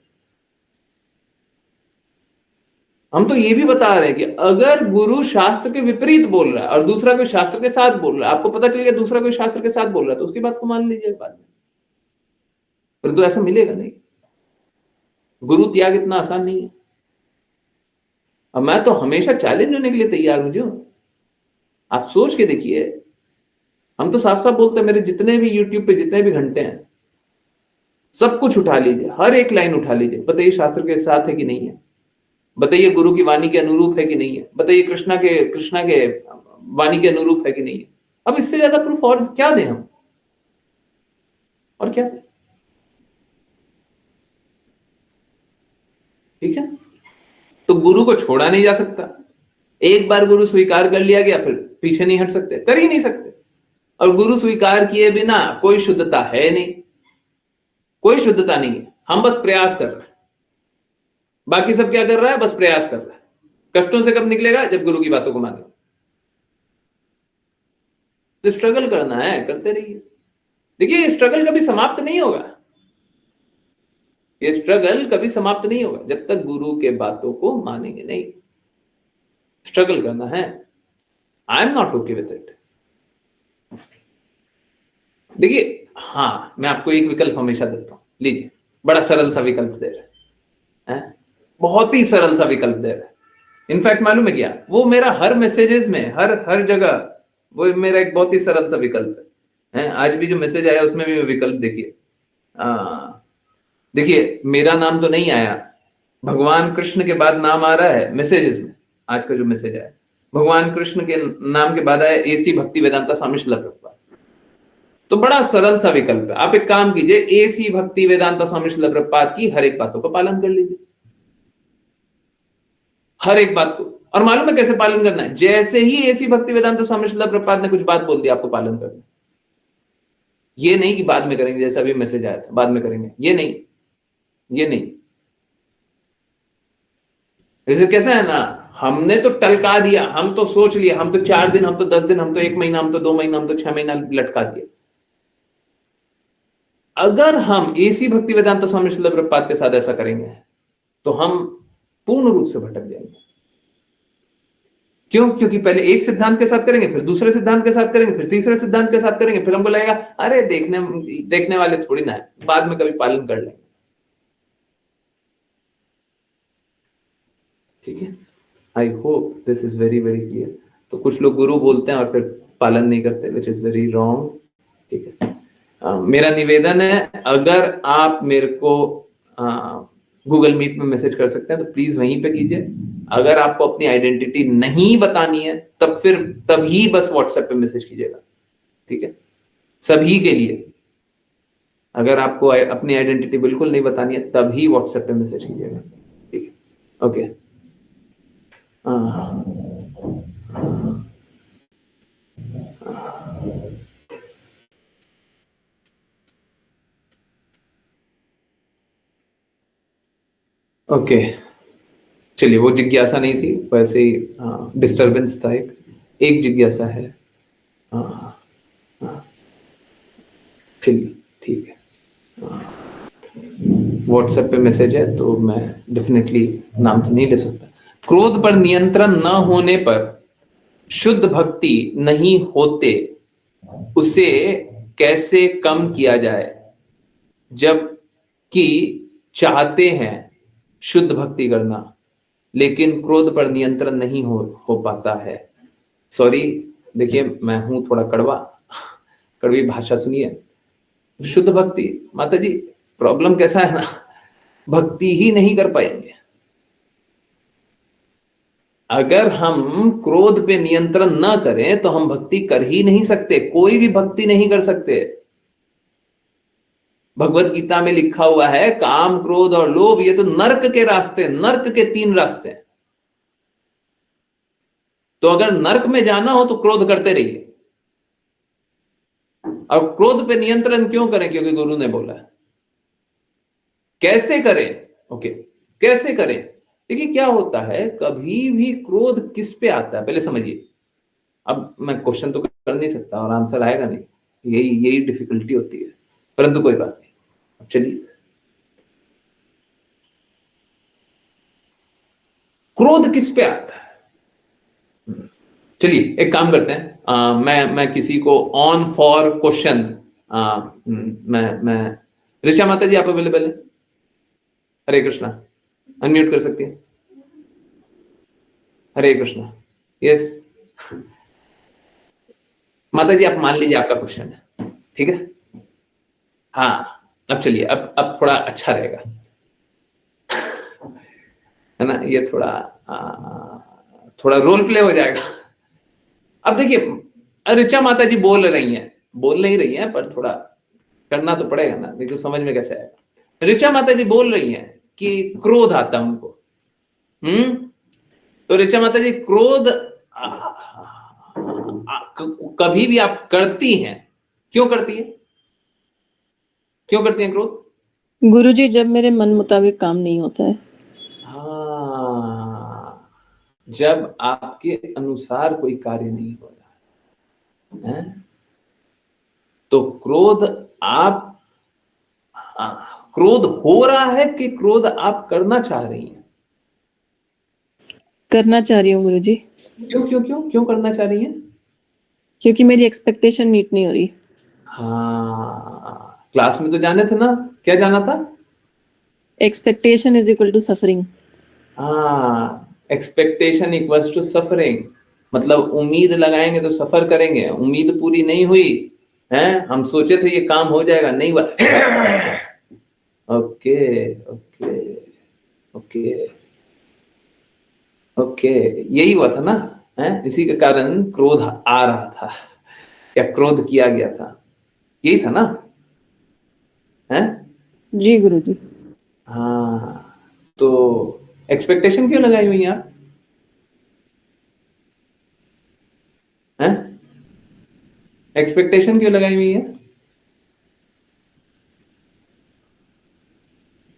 हम तो ये भी बता रहे हैं कि अगर गुरु शास्त्र के विपरीत बोल रहा है और दूसरा कोई शास्त्र के साथ बोल रहा है, आपको पता चल गया दूसरा कोई शास्त्र के साथ बोल रहा है, तो उसकी बात को मान लीजिए बाद में। पर तो ऐसा मिलेगा नहीं। गुरु त्याग इतना आसान नहीं है। अब मैं तो हमेशा चैलेंज होने के लिए तैयार हूं। जो आप सोच के देखिए, हम तो साफ साफ बोलते हैं, मेरे जितने भी यूट्यूब पे जितने भी घंटे हैं, सब कुछ उठा लीजिए, हर एक लाइन उठा लीजिए, बताइए शास्त्र के साथ है कि नहीं है, बताइए गुरु की वाणी के अनुरूप है कि नहीं है, बताइए कृष्णा के वाणी के अनुरूप है कि नहीं है। अब इससे ज्यादा प्रूफ और क्या दें हम? और क्या दें? ठीक है, तो गुरु को छोड़ा नहीं जा सकता। एक बार गुरु स्वीकार कर लिया गया, फिर पीछे नहीं हट सकते, कर ही नहीं सकते। और गुरु स्वीकार किए बिना कोई शुद्धता है नहीं, कोई शुद्धता नहीं है। हम बस प्रयास कर रहे हैं, बाकी सब क्या कर रहा है? बस प्रयास कर रहा है। कष्टों से कब निकलेगा? जब गुरु की बातों को माने। तो स्ट्रगल करना है, करते रहिए। देखिए, स्ट्रगल कभी समाप्त नहीं होगा। ये स्ट्रगल कभी समाप्त नहीं होगा जब तक गुरु के बातों को मानेंगे नहीं। स्ट्रगल करना है। I am not okay with it. देखिए, हाँ, मैं आपको एक विकल्प हमेशा देता हूं, लीजिए, बड़ा सरल सा विकल्प दे रहे हैं, बहुत ही सरल सा विकल्प दे रहे हैं। इनफैक्ट मालूम है क्या, वो मेरा हर मैसेजेस में, हर जगह वो मेरा एक बहुत ही सरल सा विकल्प है। आज भी जो मैसेज आया उसमें भी विकल्प देखिए। देखिए, मेरा नाम तो नहीं आया, भगवान कृष्ण के बाद नाम आ रहा है मैसेजेस में। आज का जो मैसेज आया, भगवान कृष्ण के नाम के बाद आया एसी भक्ति वेदांता स्वामी श्रील प्रभुपाद। तो बड़ा सरल सा विकल्प है। आप एक काम कीजिए, एसी भक्ति वेदांता स्वामी श्रील प्रभुपाद की हर एक बातों का पालन कर लीजिए, हर एक बात को। और मालूम है कैसे पालन करना है? जैसे ही एसी भक्ति वेदांता स्वामी श्रील प्रभुपाद ने कुछ बात बोल दी, आपको पालन करना। ये नहीं कि बाद में करेंगे, जैसा अभी मैसेज आया था बाद में करेंगे, ये नहीं, ये नहीं। जैसे कैसा है ना, हमने तो टलका दिया, हम तो सोच लिया, हम तो 4 दिन, हम तो 10 दिन, हम तो 1 महीना, हम तो 2 महीना, हम तो 6 महीना लटका दिए। अगर हम एसी भक्ति वेदांता स्वामी श्रील प्रभुपाद के साथ ऐसा करेंगे तो हम पूर्ण रूप से भटक जाएंगे। क्यों? क्योंकि पहले एक सिद्धांत के साथ करेंगे, फिर दूसरे सिद्धांत के साथ करेंगे, फिर तीसरे सिद्धांत के साथ करेंगे, फिर हमको लगेगा अरे देखने वाले थोड़ी ना है, बाद में कभी पालन कर लेंगे। ठीक है, I hope this is very very clear. तो कुछ लोग गुरु बोलते हैं और फिर पालन नहीं करते, विच इज वेरी रॉन्ग। ठीक है, मेरा निवेदन है, अगर आप मेरे को गूगल मीट में मैसेज कर सकते हैं तो प्लीज वहीं पे कीजिए। अगर आपको अपनी आइडेंटिटी नहीं बतानी है तभी बस व्हाट्सएप पे मैसेज कीजिएगा। ठीक है, सभी के लिए। अगर आपको अपनी आइडेंटिटी बिल्कुल नहीं बतानी है तभी व्हाट्सएप पे मैसेज कीजिएगा। ठीक है, ओके। ओके, चलिए, वो जिज्ञासा नहीं थी, वैसे ही डिस्टरबेंस था। एक जिज्ञासा है। चलिए, ठीक है, व्हाट्सएप पे मैसेज है तो मैं डेफिनेटली नाम तो नहीं ले सकता। क्रोध पर नियंत्रण न होने पर शुद्ध भक्ति नहीं होते, उसे कैसे कम किया जाए? जब कि चाहते हैं शुद्ध भक्ति करना, लेकिन क्रोध पर नियंत्रण नहीं हो पाता है। सॉरी, देखिए, मैं हूं थोड़ा कड़वी भाषा सुनिए। शुद्ध भक्ति, माता जी, प्रॉब्लम कैसा है ना, भक्ति ही नहीं कर पाएंगे। अगर हम क्रोध पे नियंत्रण ना करें तो हम भक्ति कर ही नहीं सकते, कोई भी भक्ति नहीं कर सकते। भगवत गीता में लिखा हुआ है काम, क्रोध और लोभ ये तो नर्क के रास्ते, नर्क के 3 रास्ते हैं। तो अगर नर्क में जाना हो तो क्रोध करते रहिए। और क्रोध पे नियंत्रण क्यों करें? क्योंकि गुरु ने बोला है। कैसे करें? ओके, कैसे करें? देखिए क्या होता है, कभी भी क्रोध किस पे आता है पहले समझिए। अब मैं क्वेश्चन तो कर नहीं सकता और आंसर आएगा नहीं, यही यही डिफिकल्टी होती है, परंतु कोई बात नहीं। अब चलिए, क्रोध किस पे आता है? चलिए एक काम करते हैं, मैं किसी को ऑन फॉर क्वेश्चन, मैं ऋचा माता जी आप अवेलेबल है? हरे कृष्णा, अनम्यूट कर सकती हैं? हरे कृष्णा, यस। माता जी आप मान लीजिए आपका क्वेश्चन है, ठीक है? हाँ, अब चलिए, अब थोड़ा अच्छा रहेगा, है ना? ये थोड़ा रोल प्ले हो जाएगा। अब देखिए ऋचा माता जी बोल नहीं रही हैं, पर थोड़ा करना तो पड़ेगा ना, नहीं तो समझ में कैसे आएगा। ऋचा माता जी बोल रही हैं कि क्रोध आता है उनको। तो ऋचा माता जी क्रोध कभी भी आप करती हैं, क्यों करती है? क्यों करती हैं क्रोध? गुरुजी, जब मेरे मन मुताबिक काम नहीं होता है। हाँ, जब आपके अनुसार कोई कार्य नहीं हो रहा है, तो क्रोध आप क्रोध हो रहा है कि क्रोध आप करना चाह रही हैं? करना चाह रही हूँ गुरुजी, क्यों क्यों क्यों क्यों करना चाह रही हैं? क्योंकि मेरी एक्सपेक्टेशन मीट नहीं हो रही। हाँ, क्लास में तो जाने थे ना, क्या जाना था? Expectation is equal to suffering. हाँ, एक्सपेक्टेशन इक्वल्स टू सफरिंग। मतलब उम्मीद लगाएंगे तो सफर करेंगे, उम्मीद पूरी नहीं हुई है, हम सोचे थे ये काम हो जाएगा, नहीं हुआ। ओके ओके ओके ओके, यही हुआ था ना, है? इसी के कारण क्रोध आ रहा था या क्रोध किया गया था, यही था ना, है? जी गुरुजी। हाँ, तो एक्सपेक्टेशन क्यों लगाई हुई हैं आप? हैं? एक्सपेक्टेशन क्यों लगाई हुई है?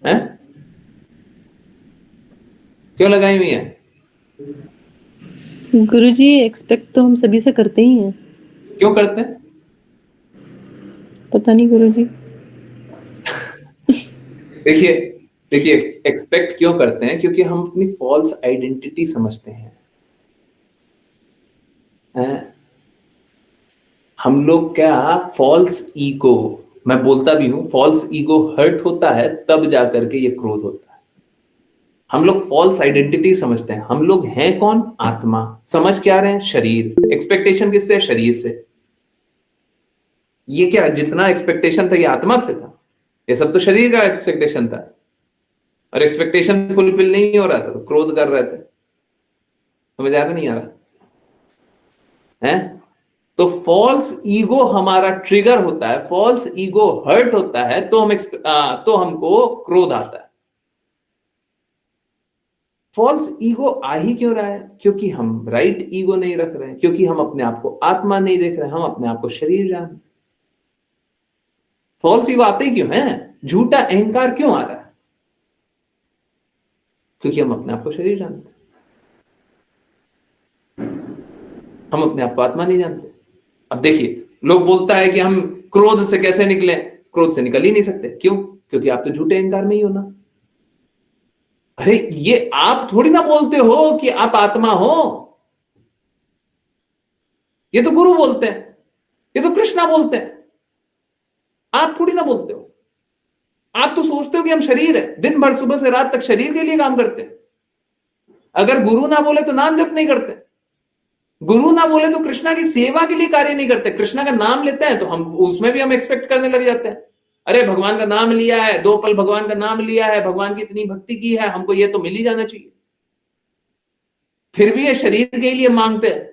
हैं? क्यों लगाई हुई है? गुरुजी, एक्सपेक्ट तो हम सभी से करते ही हैं। क्यों करते हैं? पता नहीं गुरुजी। देखिए देखिए, एक्सपेक्ट क्यों करते हैं? क्योंकि हम अपनी फॉल्स आइडेंटिटी समझते हैं, हैं? हम लोग क्या, फॉल्स ईगो, मैं बोलता भी हूं, फॉल्स ईगो हर्ट होता है तब जाकर के ये क्रोध होता है। हम लोग फॉल्स आइडेंटिटी समझते हैं, हम लोग हैं कौन? आत्मा। समझ क्या रहे हैं? शरीर। एक्सपेक्टेशन किससे? शरीर से। ये क्या जितना एक्सपेक्टेशन था ये आत्मा से था? ये सब तो शरीर का एक्सपेक्टेशन था, और एक्सपेक्टेशन फुलफिल नहीं हो रहा था तो क्रोध कर रहे थे। समझ आ रहा नहीं आ रहा है? तो फॉल्स ईगो हमारा ट्रिगर होता है, फॉल्स ईगो हर्ट होता है तो तो हमको क्रोध आता है। फॉल्स ईगो आ ही क्यों रहा है? क्योंकि हम राइट ईगो नहीं रख रहे हैं, क्योंकि हम अपने आप को आत्मा नहीं देख रहे हैं, हम अपने आप को शरीर जान रहे हैं। फॉल्स ईगो आते ही क्यों है? झूठा अहंकार क्यों आ रहा है? क्योंकि हम अपने आप को शरीर जानते हैं, हम अपने आप को आत्मा नहीं जानते। अब देखिए, लोग बोलता है कि हम क्रोध से कैसे निकले? क्रोध से निकल ही नहीं सकते। क्यों? क्योंकि आप तो झूठे अहंकार में ही हो ना। अरे ये आप थोड़ी ना बोलते हो कि आप आत्मा हो, ये तो गुरु बोलते हैं, ये तो कृष्णा बोलते हैं, आप थोड़ी ना बोलते हो। आप तो सोचते हो कि हम शरीर है, दिन भर सुबह से रात तक शरीर के लिए काम करते हैं। अगर गुरु ना बोले तो नाम जप नहीं करते, गुरु ना बोले तो कृष्णा की सेवा के लिए कार्य नहीं करते। कृष्णा का नाम लेते हैं तो हम उसमें भी हम एक्सपेक्ट करने लग जाते हैं, अरे भगवान का नाम लिया है, 2 पल भगवान का नाम लिया है, भगवान की इतनी भक्ति की है, हमको ये तो मिल ही जाना चाहिए। फिर भी ये शरीर के लिए मांगते हैं।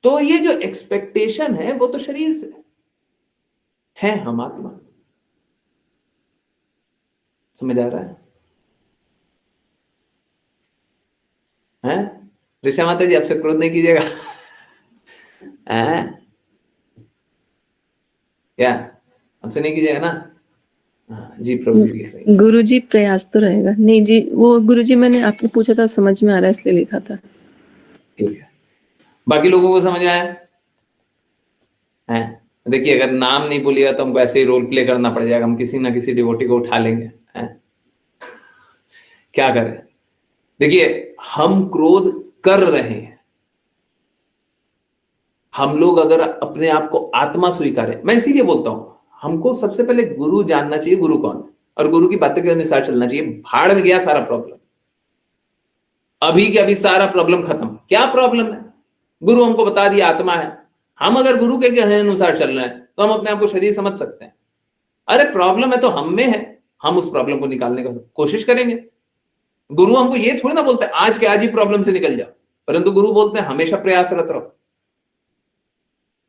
तो ये जो एक्सपेक्टेशन है वो तो शरीर से है। हैं हम आत्मा। समझ आ रहा है? हैं? ऋषा माता जी, आपसे क्रोध नहीं कीजिएगा। हैं? क्या हमसे नहीं कीजिएगा ना? हाँ जी, प्रभु जी लिख रही। गुरुजी प्रयास तो रहेगा। नहीं जी, वो गुरुजी मैंने आपको पूछा था, समझ में आ रहा है इसलिए लिखा था। ठीक है, बाकी लोगों को समझ आया है? देखिए, अगर नाम नहीं बोलिएगा तो हमको ऐसे ही रोल प्ले करना पड़ जाएगा, हम किसी ना किसी डिवोटी को उठा लेंगे। हैं? क्या करें? देखिए, हम क्रोध कर रहे हैं। हम लोग अगर अपने आप को आत्मा स्वीकारें, मैं इसीलिए बोलता हूं, हमको सबसे पहले गुरु जानना चाहिए, गुरु कौन है, और गुरु की बातों के अनुसार चलना चाहिए। भाड़ में गया सारा प्रॉब्लम, अभी के अभी सारा प्रॉब्लम खत्म। क्या प्रॉब्लम है? गुरु हमको बता दिया आत्मा है। हम अगर गुरु के अनुसार चल रहे हैं तो हम अपने आप को शरीर समझ सकते हैं। अरे प्रॉब्लम है तो हम में है, हम उस प्रॉब्लम को निकालने का कोशिश करेंगे। गुरु हमको ये थोड़ी ना बोलते हैं आज के आज ही प्रॉब्लम से निकल जाओ, परंतु गुरु बोलते हैं हमेशा प्रयासरत रहो,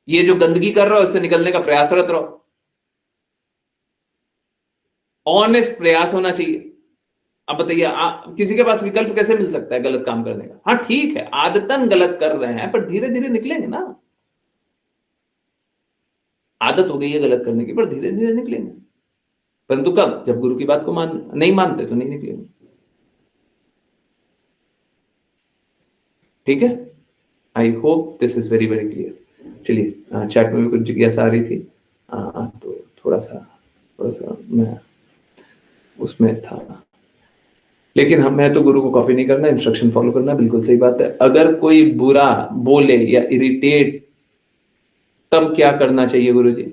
ये जो गंदगी कर रहा हो इससे निकलने का प्रयासरत रहो। ऑनेस्ट प्रयास होना चाहिए। अब बताइए, किसी के पास विकल्प कैसे मिल सकता है गलत काम करने का? हाँ ठीक है, आदतन गलत कर रहे हैं, पर धीरे धीरे निकलेंगे ना। आदत हो गई है गलत करने की, पर धीरे धीरे निकलेंगे। परंतु कब? जब गुरु की बात को नहीं मानते तो नहीं निकलेंगे। ठीक है, I hope this is very very clear. चलिए, चैट में भी कुछ जिज्ञासा आ रही थी, तो थोड़ा सा मैं उसमें था, लेकिन मैं तो गुरु को कॉपी नहीं करना, इंस्ट्रक्शन फॉलो करना। बिल्कुल सही बात है। अगर कोई बुरा बोले या इरिटेट, तब क्या करना चाहिए गुरु जी?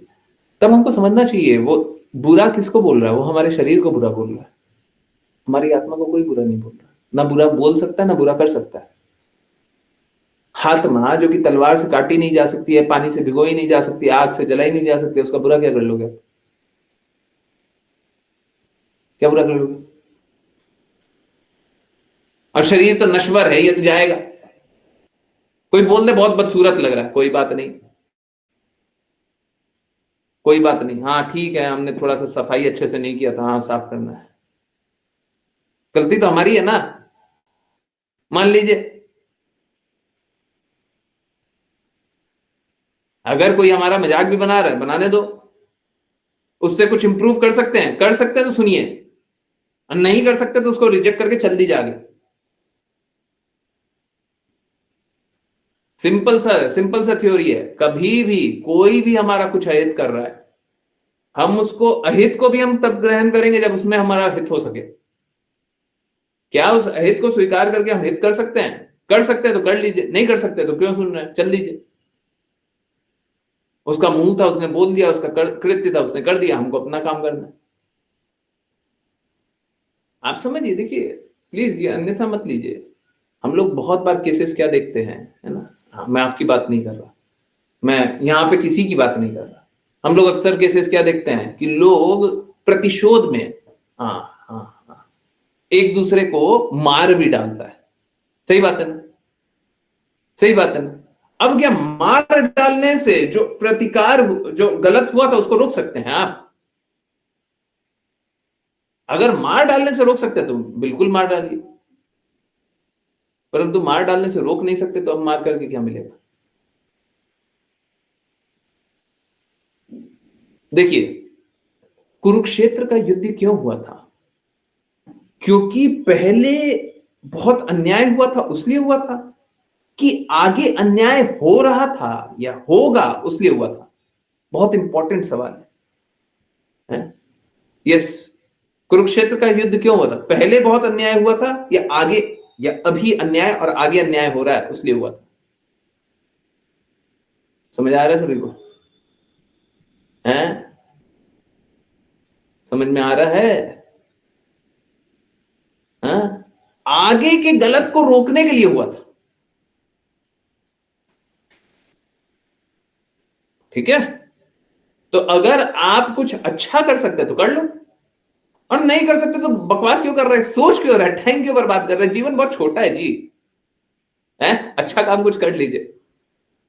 तब हमको समझना चाहिए वो बुरा किसको बोल रहा है। वो हमारे शरीर को बुरा बोल रहा है, हमारी आत्मा को कोई बुरा नहीं बोल रहा। ना बुरा बोल सकता है ना बुरा कर सकता है। आत्मा जो कि तलवार से काटी नहीं जा सकती है, पानी से भिगोई नहीं जा सकती, आग से जलाई नहीं जा सकती, उसका बुरा क्या कर लोगे? क्या बुरा कर लोगे? और शरीर तो नश्वर है, ये तो जाएगा। कोई बोल दे बहुत बदसूरत लग रहा है, कोई बात नहीं, कोई बात नहीं, हाँ ठीक है, हमने थोड़ा सा सफाई अच्छे से नहीं किया था, हाँ साफ करना है। गलती तो हमारी है ना, मान लीजिए। अगर कोई हमारा मजाक भी बना रहा है, बनाने दो, उससे कुछ इंप्रूव कर सकते हैं, कर सकते हैं तो सुनिए, और नहीं कर सकते तो उसको रिजेक्ट करके चल दीजिए आगे। सिंपल सा थ्योरी है। कभी भी कोई भी हमारा कुछ अहित कर रहा है, हम उसको अहित को भी हम तब ग्रहण करेंगे जब उसमें हमारा हित हो सके। क्या उस अहित को स्वीकार करके हम हित कर सकते हैं? कर सकते हैं तो कर लीजिए, नहीं कर सकते तो क्यों सुन रहे हैं, चल दीजिए। उसका मुंह था, उसने बोल दिया, उसका कृत्य था, उसने कर दिया, हमको अपना काम करना है। आप समझिए, देखिए प्लीज ये अन्यथा मत लीजिए। हम लोग बहुत बार केसेस क्या देखते हैं, है ना, हाँ, मैं आपकी बात नहीं कर रहा, मैं यहाँ पे किसी की बात नहीं कर रहा। हम लोग अक्सर केसेस क्या देखते हैं कि लोग प्रतिशोध में, हाँ हाँ हाँ, एक दूसरे को मार भी डालता है। सही बात है ना? सही बात है ना? अब क्या मार डालने से जो प्रतिकार, जो गलत हुआ था, उसको रोक सकते हैं आप? अगर मार डालने से रोक सकते हैं तो बिल्कुल मार डालिए, परंतु मार डालने से रोक नहीं सकते तो अब मार करके क्या मिलेगा? देखिए, कुरुक्षेत्र का युद्ध क्यों हुआ था? क्योंकि पहले बहुत अन्याय हुआ था, उसलिए हुआ था, कि आगे अन्याय हो रहा था या होगा उसलिए हुआ था? बहुत इंपॉर्टेंट सवाल है। यस, कुरुक्षेत्र का युद्ध क्यों हुआ था? पहले बहुत अन्याय हुआ था या आगे, या अभी अन्याय और आगे अन्याय हो रहा है उसलिए हुआ था? समझ आ रहा है सभी को? हैं? समझ में आ रहा है? हैं? आगे के गलत को रोकने के लिए हुआ था। ठीक है, तो अगर आप कुछ अच्छा कर सकते तो कर लो, और नहीं कर सकते तो बकवास क्यों कर रहे हैं, सोच क्यों रहे हैं, टाइम क्यों बर्बाद कर रहे हैं? जीवन बहुत छोटा है जी, है, अच्छा काम कुछ कर लीजिए।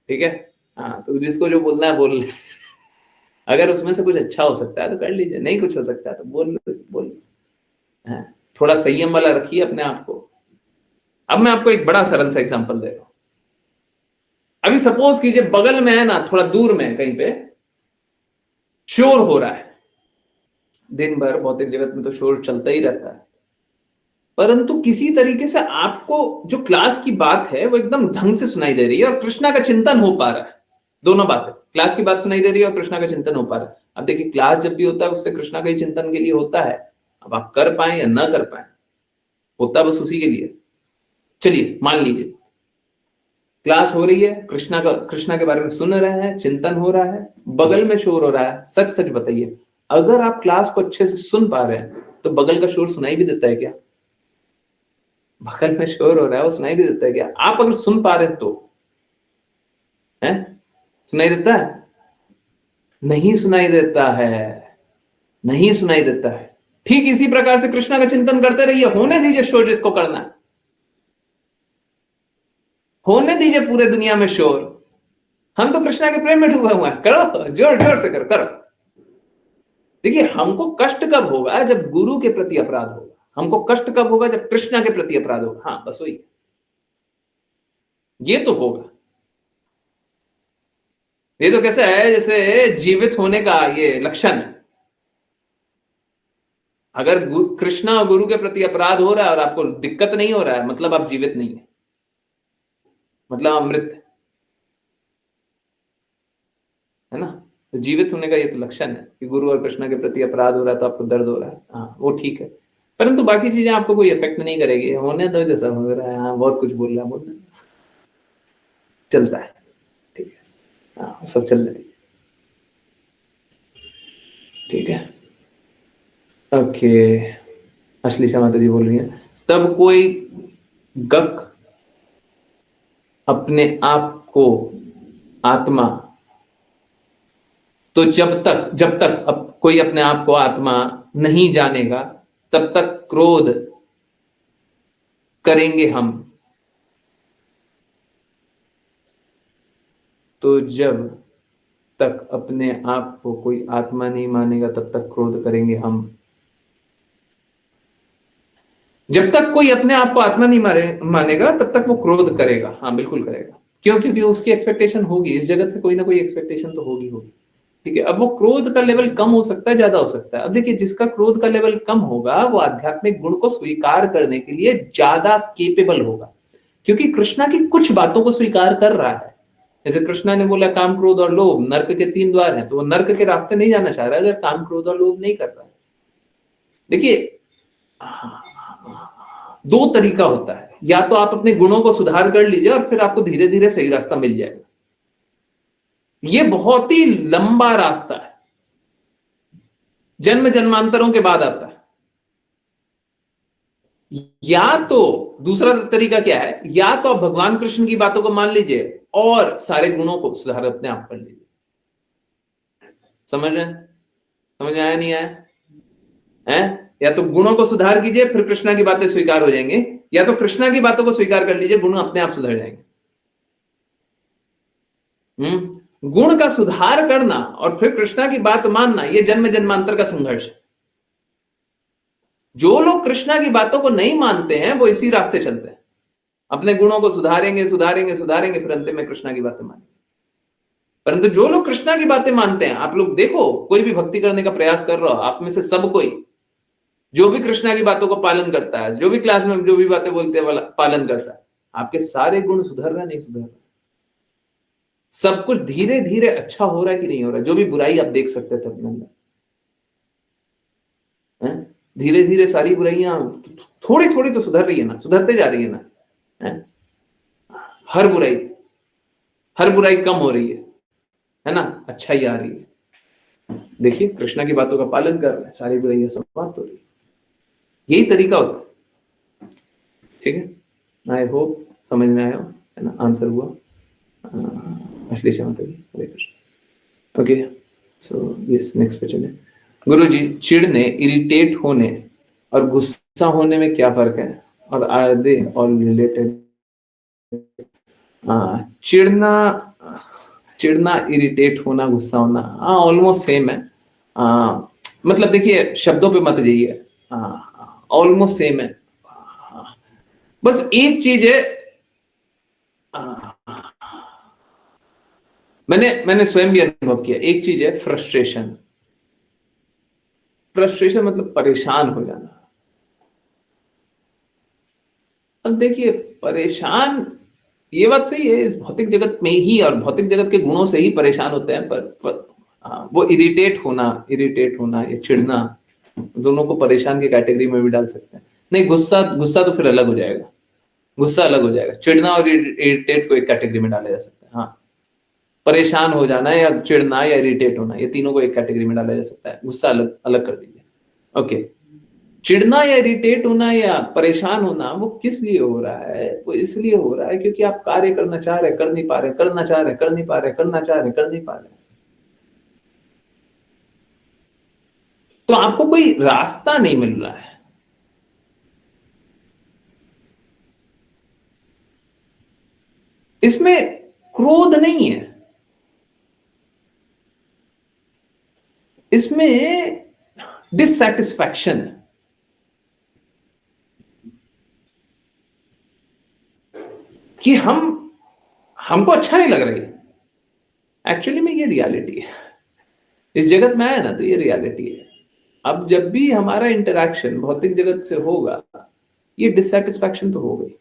ठीक है, हाँ, तो जिसको जो बोलना है बोल ले। अगर उसमें से कुछ अच्छा हो सकता है तो कर लीजिए, नहीं कुछ हो सकता है तो बोल हाँ, थोड़ा संयम वाला रखिए अपने आप को। अब मैं आपको एक बड़ा सरल सा एग्जांपल दे रहा हूं। अभी सपोज कीजिए बगल में है ना, थोड़ा दूर में कहीं पे शोर हो रहा है। दिन भर भौतिक जगत में तो शोर चलता ही रहता है, परंतु किसी तरीके से आपको जो क्लास की बात है वो एकदम ढंग से सुनाई दे रही है और कृष्णा का चिंतन हो पा रहा है। दोनों बातें, क्लास की बात सुनाई दे रही है और कृष्णा का चिंतन हो पा रहा है। अब देखिए क्लास जब भी होता है उससे कृष्णा का ही चिंतन के लिए होता है। अब आप कर पाए या ना कर पाए, होता बस उसी के लिए। चलिए मान लीजिए क्लास हो रही है, कृष्णा के बारे में सुन रहे हैं, चिंतन हो रहा है, बगल में शोर हो रहा है। सच सच बताइए, अगर आप क्लास को अच्छे से सुन पा रहे हैं तो बगल का शोर सुनाई भी देता है क्या? बगल में शोर हो रहा है वो सुनाई भी देता है क्या? आप अगर सुन पा रहे हैं तो है, सुनाई देता है? नहीं सुनाई देता है, नहीं सुनाई देता है। ठीक इसी प्रकार से कृष्णा का चिंतन करते रहिए, होने दीजिए शोर जिसको करना है, होने दीजिए पूरे दुनिया में शोर। हम तो कृष्णा के प्रेम में डूबे हुए हैं, करो जोर जोर से करो करो। देखिए हमको कष्ट कब होगा? जब गुरु के प्रति अपराध होगा। हमको कष्ट कब होगा? जब कृष्णा के प्रति अपराध होगा। हाँ बस वही, ये तो होगा। ये तो कैसा है, जैसे जीवित होने का ये लक्षण है। अगर कृष्णा और गुरु के प्रति अपराध हो रहा है और आपको दिक्कत नहीं हो रहा है, मतलब आप जीवित नहीं है, मतलब अमृत है ना। तो जीवित होने का ये तो लक्षण है कि गुरु और कृष्णा के प्रति अपराध हो रहा है तो आपको दर्द हो रहा है। हाँ वो ठीक है, परंतु बाकी चीजें आपको कोई इफेक्ट नहीं करेगी। होने दो जैसा हो रहा है। हाँ बहुत कुछ बोल रहा है, बोल चलता है, ठीक है। हाँ सब चलने दीजिए, ठीक है। ओके, अश्लीषा माता जी बोल रही है, तब कोई गक अपने आप को आत्मा, तो जब तक अब कोई अपने आप को आत्मा नहीं जानेगा तब तक क्रोध करेंगे हम। तो जब तक अपने आप को कोई आत्मा नहीं मानेगा तब तक क्रोध करेंगे हम। जब तक कोई अपने आप को आत्मा नहीं मानेगा तब तक वो क्रोध करेगा। हाँ बिल्कुल करेगा। क्यों? क्योंकि उसकी एक्सपेक्टेशन होगी, इस जगत से कोई ना कोई एक्सपेक्टेशन तो होगी होगी, ठीक है। अब वो क्रोध का लेवल कम हो सकता है, ज्यादा हो सकता है। अब देखिए जिसका क्रोध का लेवल कम होगा वो आध्यात्मिक गुण को स्वीकार करने के लिए ज्यादा केपेबल होगा, क्योंकि कृष्णा की कुछ बातों को स्वीकार कर रहा है। जैसे कृष्णा ने बोला काम क्रोध और लोभ नर्क के 3 द्वार हैं, तो वो नर्क के रास्ते नहीं जाना चाह रहा है अगर काम क्रोध और लोभ नहीं कर रहा है। देखिए 2 तरीका होता है, या तो आप अपने गुणों को सुधार कर लीजिए और फिर आपको धीरे धीरे सही रास्ता मिल जाएगा। ये बहुत ही लंबा रास्ता है, जन्म जन्मांतरों के बाद आता है। या तो दूसरा तरीका क्या है, या तो आप भगवान कृष्ण की बातों को मान लीजिए और सारे गुणों को सुधार अपने आप कर लीजिए। समझ रहे हैं? समझ में आया नहीं आया है? या तो गुणों को सुधार कीजिए फिर कृष्णा की बातें स्वीकार हो जाएंगे, या तो कृष्णा की बातों को स्वीकार कर लीजिए, गुण अपने आप सुधर जाएंगे। गुण का सुधार करना और फिर कृष्णा की बात मानना, यह जन्म जन्मांतर का संघर्ष है। जो लोग कृष्णा की बातों को नहीं मानते हैं वो इसी रास्ते चलते हैं, अपने गुणों को सुधारेंगे सुधारेंगे सुधारेंगे, फिर अंत में कृष्णा की बातें मानेंगे। परंतु जो लोग कृष्णा की बातें मानते हैं, आप लोग देखो कोई भी भक्ति करने का प्रयास कर रहा हो, आप में से सब कोई जो भी कृष्णा की बातों को पालन करता है, जो भी क्लास में जो भी बातें बोलते हैं पालन करता है, आपके सारे गुण सुधर रहा नहीं सुधर रहा, सब कुछ धीरे धीरे अच्छा हो रहा है कि नहीं हो रहा है। जो भी बुराई आप देख सकते थे अपने अंदर, धीरे धीरे सारी बुराइयां थोड़ी थोड़ी तो सुधर रही है ना, सुधरते जा रही है ना, है? हर बुराई कम हो रही है ना, अच्छाई आ रही है। देखिए कृष्णा की बातों का पालन कर रहे हैं, सारी बुराइयां समाप्त हो रही है। यही तरीका होता है, ठीक है। आई होप समझ में आया है ना, आंसर हुआ। अश्लीषा माता ji, Hare Krishna. Okay so yes, next पे चले। गुरु जी, चिढ़ने, इरिटेट होने और गुस्सा होने में क्या फर्क है, और आर दे ऑल रिलेटेड? चिढ़ना, चिढ़ना, इरिटेट होना, गुस्सा होना, हाँ ऑलमोस्ट सेम है। मतलब देखिए शब्दों पे मत जाइए, ऑलमोस्ट सेम है। बस एक चीज है, मैंने स्वयं भी अनुभव किया, एक चीज है फ्रस्ट्रेशन। फ्रस्ट्रेशन मतलब परेशान हो जाना। अब देखिए परेशान, ये बात सही है, इस भौतिक जगत में ही और भौतिक जगत के गुणों से ही परेशान होते हैं, पर वो इरिटेट होना या चिढ़ना, दोनों को परेशान की कैटेगरी में भी डाल सकते हैं। नहीं, गुस्सा गुस्सा तो फिर अलग हो जाएगा, गुस्सा अलग हो जाएगा। चिढ़ना और इरिटेट को एक कैटेगरी में डाला जा सकता है। हाँ, परेशान हो जाना या चिढ़ना या इरिटेट होना, ये तीनों को एक कैटेगरी में डाला जा सकता है। गुस्सा अलग अलग कर दीजिए। ओके, चिढ़ना या इरिटेट होना या परेशान होना वो किस लिए हो रहा है? वो इसलिए हो रहा है क्योंकि आप कार्य करना चाह रहे, कर नहीं पा रहे, करना चाह रहे, कर नहीं पा रहे, करना चाह रहे, कर नहीं पा रहे। तो आपको कोई रास्ता नहीं मिल रहा है। इसमें क्रोध नहीं है, इसमें डिससेटिस्फैक्शन है कि हमको अच्छा नहीं लग रही। एक्चुअली में ये रियलिटी है, इस जगत में आया ना तो ये रियलिटी है। अब जब भी हमारा इंटरैक्शन भौतिक जगत से होगा, ये डिससेटिस्फैक्शन तो हो गई।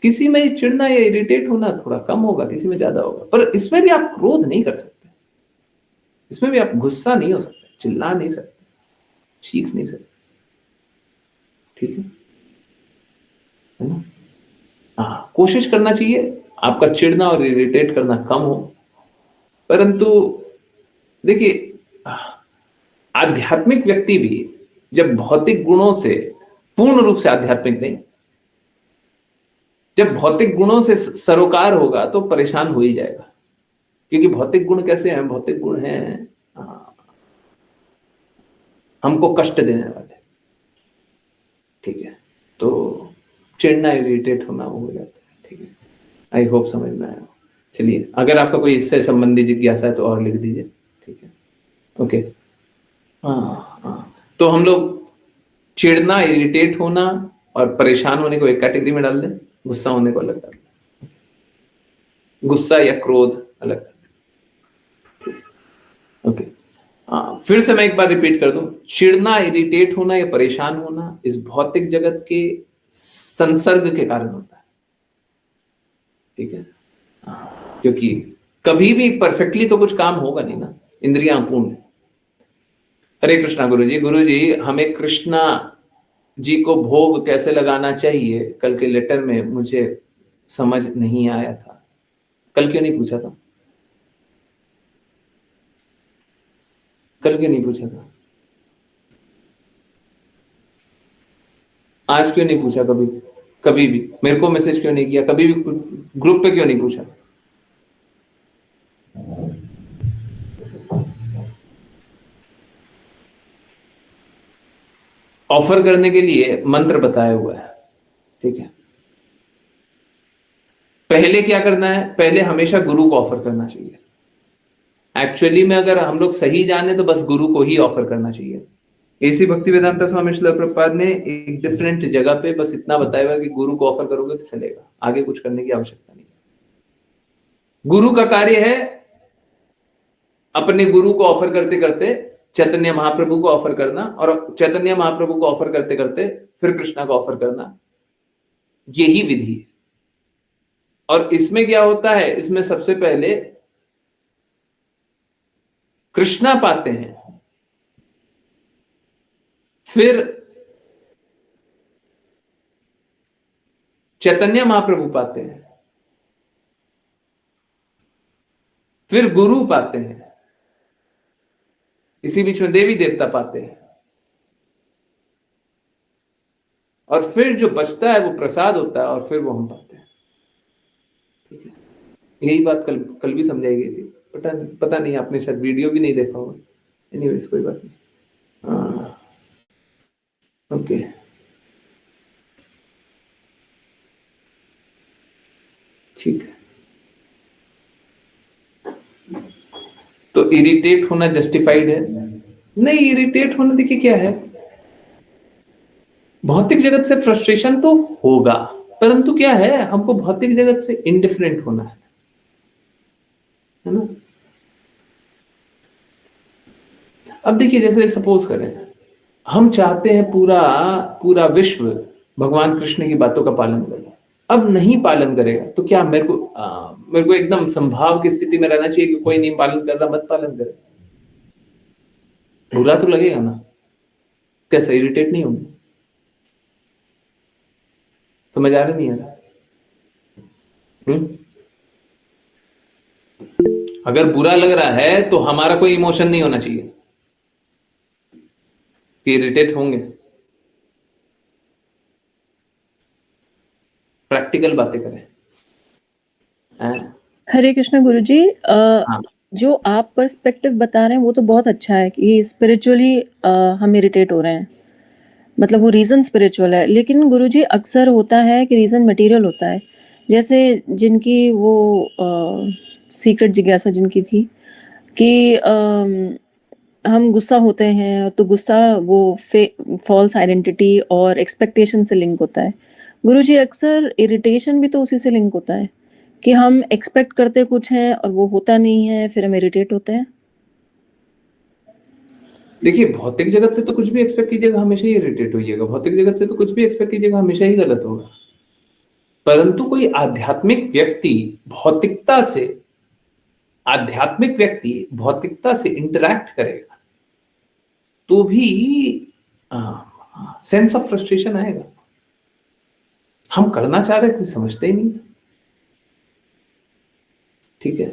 किसी में चिढ़ना या इरिटेट होना थोड़ा कम होगा, किसी में ज्यादा होगा, पर इसमें भी आप क्रोध नहीं कर सकते, इसमें भी आप गुस्सा नहीं हो सकते, चिल्ला नहीं सकते, चीख नहीं सकते। ठीक है ना? हाँ, कोशिश करना चाहिए आपका चिढ़ना और इरिटेट करना कम हो। परंतु देखिए, आध्यात्मिक व्यक्ति भी जब भौतिक गुणों से, पूर्ण रूप से आध्यात्मिक नहीं, जब भौतिक गुणों से सरोकार होगा तो परेशान हो ही जाएगा। क्योंकि भौतिक गुण कैसे हैं? भौतिक गुण हैं हमको कष्ट देने वाले। ठीक है, तो चिढ़ना, इरिटेट होना वो हो जाता है। ठीक है, आई होप समझ में आया। चलिए, अगर आपका कोई इससे संबंधी जिज्ञासा है तो और लिख दीजिए। ठीक है, ओके। हाँ हाँ, तो हम लोग चिढ़ना, इरिटेट होना और परेशान होने को एक कैटेगरी में डाल दें, गुस्सा होने को अलग डाल दें, गुस्सा या क्रोध अलग कर दें। ओके, फिर से मैं एक बार रिपीट कर दूं, चिढ़ना, इरिटेट होना या परेशान होना इस भौतिक जगत के संसर्ग के कारण होता है। ठीक है, क्योंकि कभी भी परफेक्टली तो कुछ काम होगा नहीं ना, इंद्रियां अपूर्ण है। हरे कृष्णा गुरु जी। गुरु जी, हमें कृष्णा जी को भोग कैसे लगाना चाहिए, कल के लेटर में मुझे समझ नहीं आया था। कल क्यों नहीं पूछा था? कल क्यों नहीं पूछा था? आज क्यों नहीं पूछा? कभी कभी भी मेरे को मैसेज क्यों नहीं किया? कभी भी ग्रुप पे क्यों नहीं पूछा? ऑफर करने के लिए मंत्र बताया हुआ है। ठीक है, पहले क्या करना है? पहले हमेशा गुरु को ऑफर करना चाहिए। एक्चुअली में अगर हम लोग सही जाने तो बस गुरु को ही ऑफर करना चाहिए। एसी भक्ति वेदांता स्वामी श्रील प्रभुपाद ने एक डिफरेंट जगह पे बस इतना बताया हुआ कि गुरु को ऑफर करोगे तो चलेगा, आगे कुछ करने की आवश्यकता नहीं। गुरु का कार्य है अपने गुरु को ऑफर करते करते चैतन्य महाप्रभु को ऑफर करना, और चैतन्य महाप्रभु को ऑफर करते करते फिर कृष्णा को ऑफर करना, यही विधि है। और इसमें क्या होता है? इसमें सबसे पहले कृष्णा पाते हैं, फिर चैतन्य महाप्रभु पाते हैं, फिर गुरु पाते हैं, इसी बीच में देवी देवता पाते हैं, और फिर जो बचता है वो प्रसाद होता है, और फिर वो हम पाते हैं। ठीक है, यही बात कल कल भी समझाई गई थी। पता नहीं आपने शायद वीडियो भी नहीं देखा होगा। एनीवेज, कोई बात नहीं। ओके, ठीक है। तो इरिटेट होना जस्टिफाइड है? नहीं, इरिटेट होना देखिए क्या है, भौतिक जगत से फ्रस्ट्रेशन तो होगा, परंतु क्या है, हमको भौतिक जगत से इंडिफरेंट होना है ना। अब देखिए, जैसे सपोज करें हम चाहते हैं पूरा पूरा विश्व भगवान कृष्ण की बातों का पालन करे, अब नहीं पालन करेगा तो क्या मेरे को एकदम संभाव की स्थिति में रहना चाहिए कि कोई नहीं पालन कर रहा, मत पालन करे? बुरा तो लगेगा ना, कैसे इरिटेट नहीं होंगे? समझ आ रहा नहीं आ रहा? अगर बुरा लग रहा है तो हमारा कोई इमोशन नहीं होना चाहिए कि इरिटेट होंगे। प्रैक्टिकल बातें करें। हरे कृष्ण गुरुजी, हाँ। जो आप पर्सपेक्टिव बता रहे हैं वो तो बहुत अच्छा है कि स्पिरिचुअली हम इरिटेट हो रहे हैं, मतलब वो रीज़न स्पिरिचुअल है। लेकिन गुरुजी अक्सर होता है कि रीज़न मटेरियल होता है, जैसे जिनकी वो सीक्रेट जिज्ञासा जिनकी थी कि हम गुस्सा होते हैं तो गुस्सा वो फॉल्स आइडेंटिटी और एक्सपेक्टेशन से लिंक होता है। गुरुजी अक्सर इरिटेशन भी तो उसी से लिंक होता है कि हम एक्सपेक्ट करते कुछ हैं और वो होता नहीं है, फिर हम इरिटेट होते हैं। देखिए, भौतिक जगत से तो कुछ भी एक्सपेक्ट कीजिएगा हमेशा ही इरिटेट होइएगा, भौतिक जगत से तो कुछ भी एक्सपेक्ट कीजिएगा हमेशा ही गलत होगा। परंतु कोई आध्यात्मिक व्यक्ति भौतिकता से इंटरैक्ट करेगा तो भी सेंस ऑफ फ्रस्ट्रेशन आएगा। हम करना चाह रहे कोई समझते ही नहीं, ठीक है।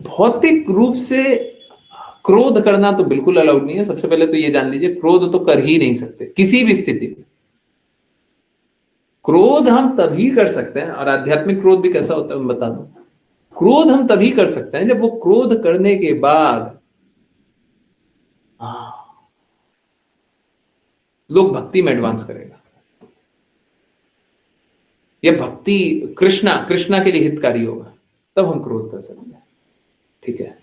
भौतिक रूप से क्रोध करना तो बिल्कुल अलाउड नहीं है। सबसे पहले तो ये जान लीजिए, क्रोध तो कर ही नहीं सकते किसी भी स्थिति में। क्रोध हम तभी कर सकते हैं, और आध्यात्मिक क्रोध भी कैसा होता है मैं बता दूं। क्रोध हम तभी कर सकते हैं जब वो क्रोध करने के बाद लोग भक्ति में एडवांस करेगा, या भक्ति कृष्णा के लिए हितकारी होगा, तब हम क्रोध कर सकते हैं, ठीक है।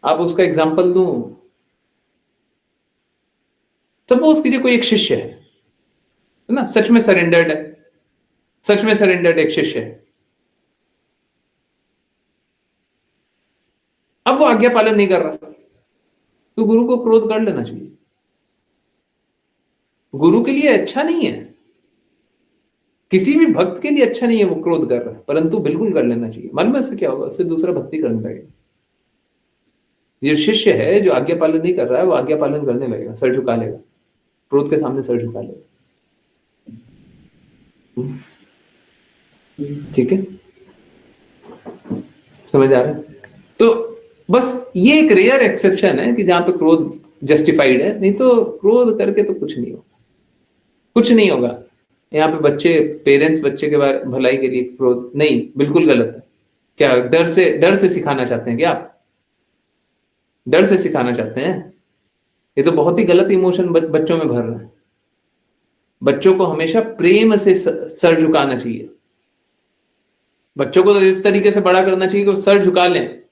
आप उसका एग्जांपल दूं, सपोज कीजिए कोई एक शिष्य है ना, सच में सरेंडर्ड एक शिष्य है। अब वो आज्ञा पालन नहीं कर रहा तो गुरु को क्रोध कर लेना चाहिए। गुरु के लिए अच्छा नहीं है, किसी भी भक्त के लिए अच्छा नहीं है वो क्रोध कर रहा है, परंतु बिल्कुल कर लेना चाहिए। मन में उससे क्या होगा, उससे दूसरा भक्ति करने लगेगा। ये शिष्य है जो आज्ञा पालन नहीं कर रहा है, वो आज्ञा पालन करने लगेगा, सर झुका लेगा, क्रोध के सामने सर झुका लेगा, ठीक है। समझ आ रहा है? तो बस ये एक रेयर एक्सेप्शन है कि जहां पे क्रोध जस्टिफाइड है, नहीं तो क्रोध करके तो कुछ नहीं होगा, कुछ नहीं होगा। यहाँ पे पेरेंट्स बच्चे के बारे भलाई के लिए क्रोध नहीं, बिल्कुल गलत है। क्या डर से सिखाना चाहते हैं क्या आप? डर से सिखाना चाहते हैं? ये तो बहुत ही गलत इमोशन बच्चों में भर रहा है। बच्चों को हमेशा प्रेम से सर झुकाना चाहिए। बच्चों को तो इस तरीके से बड़ा करना चाहिए कि वो सर झुका लें।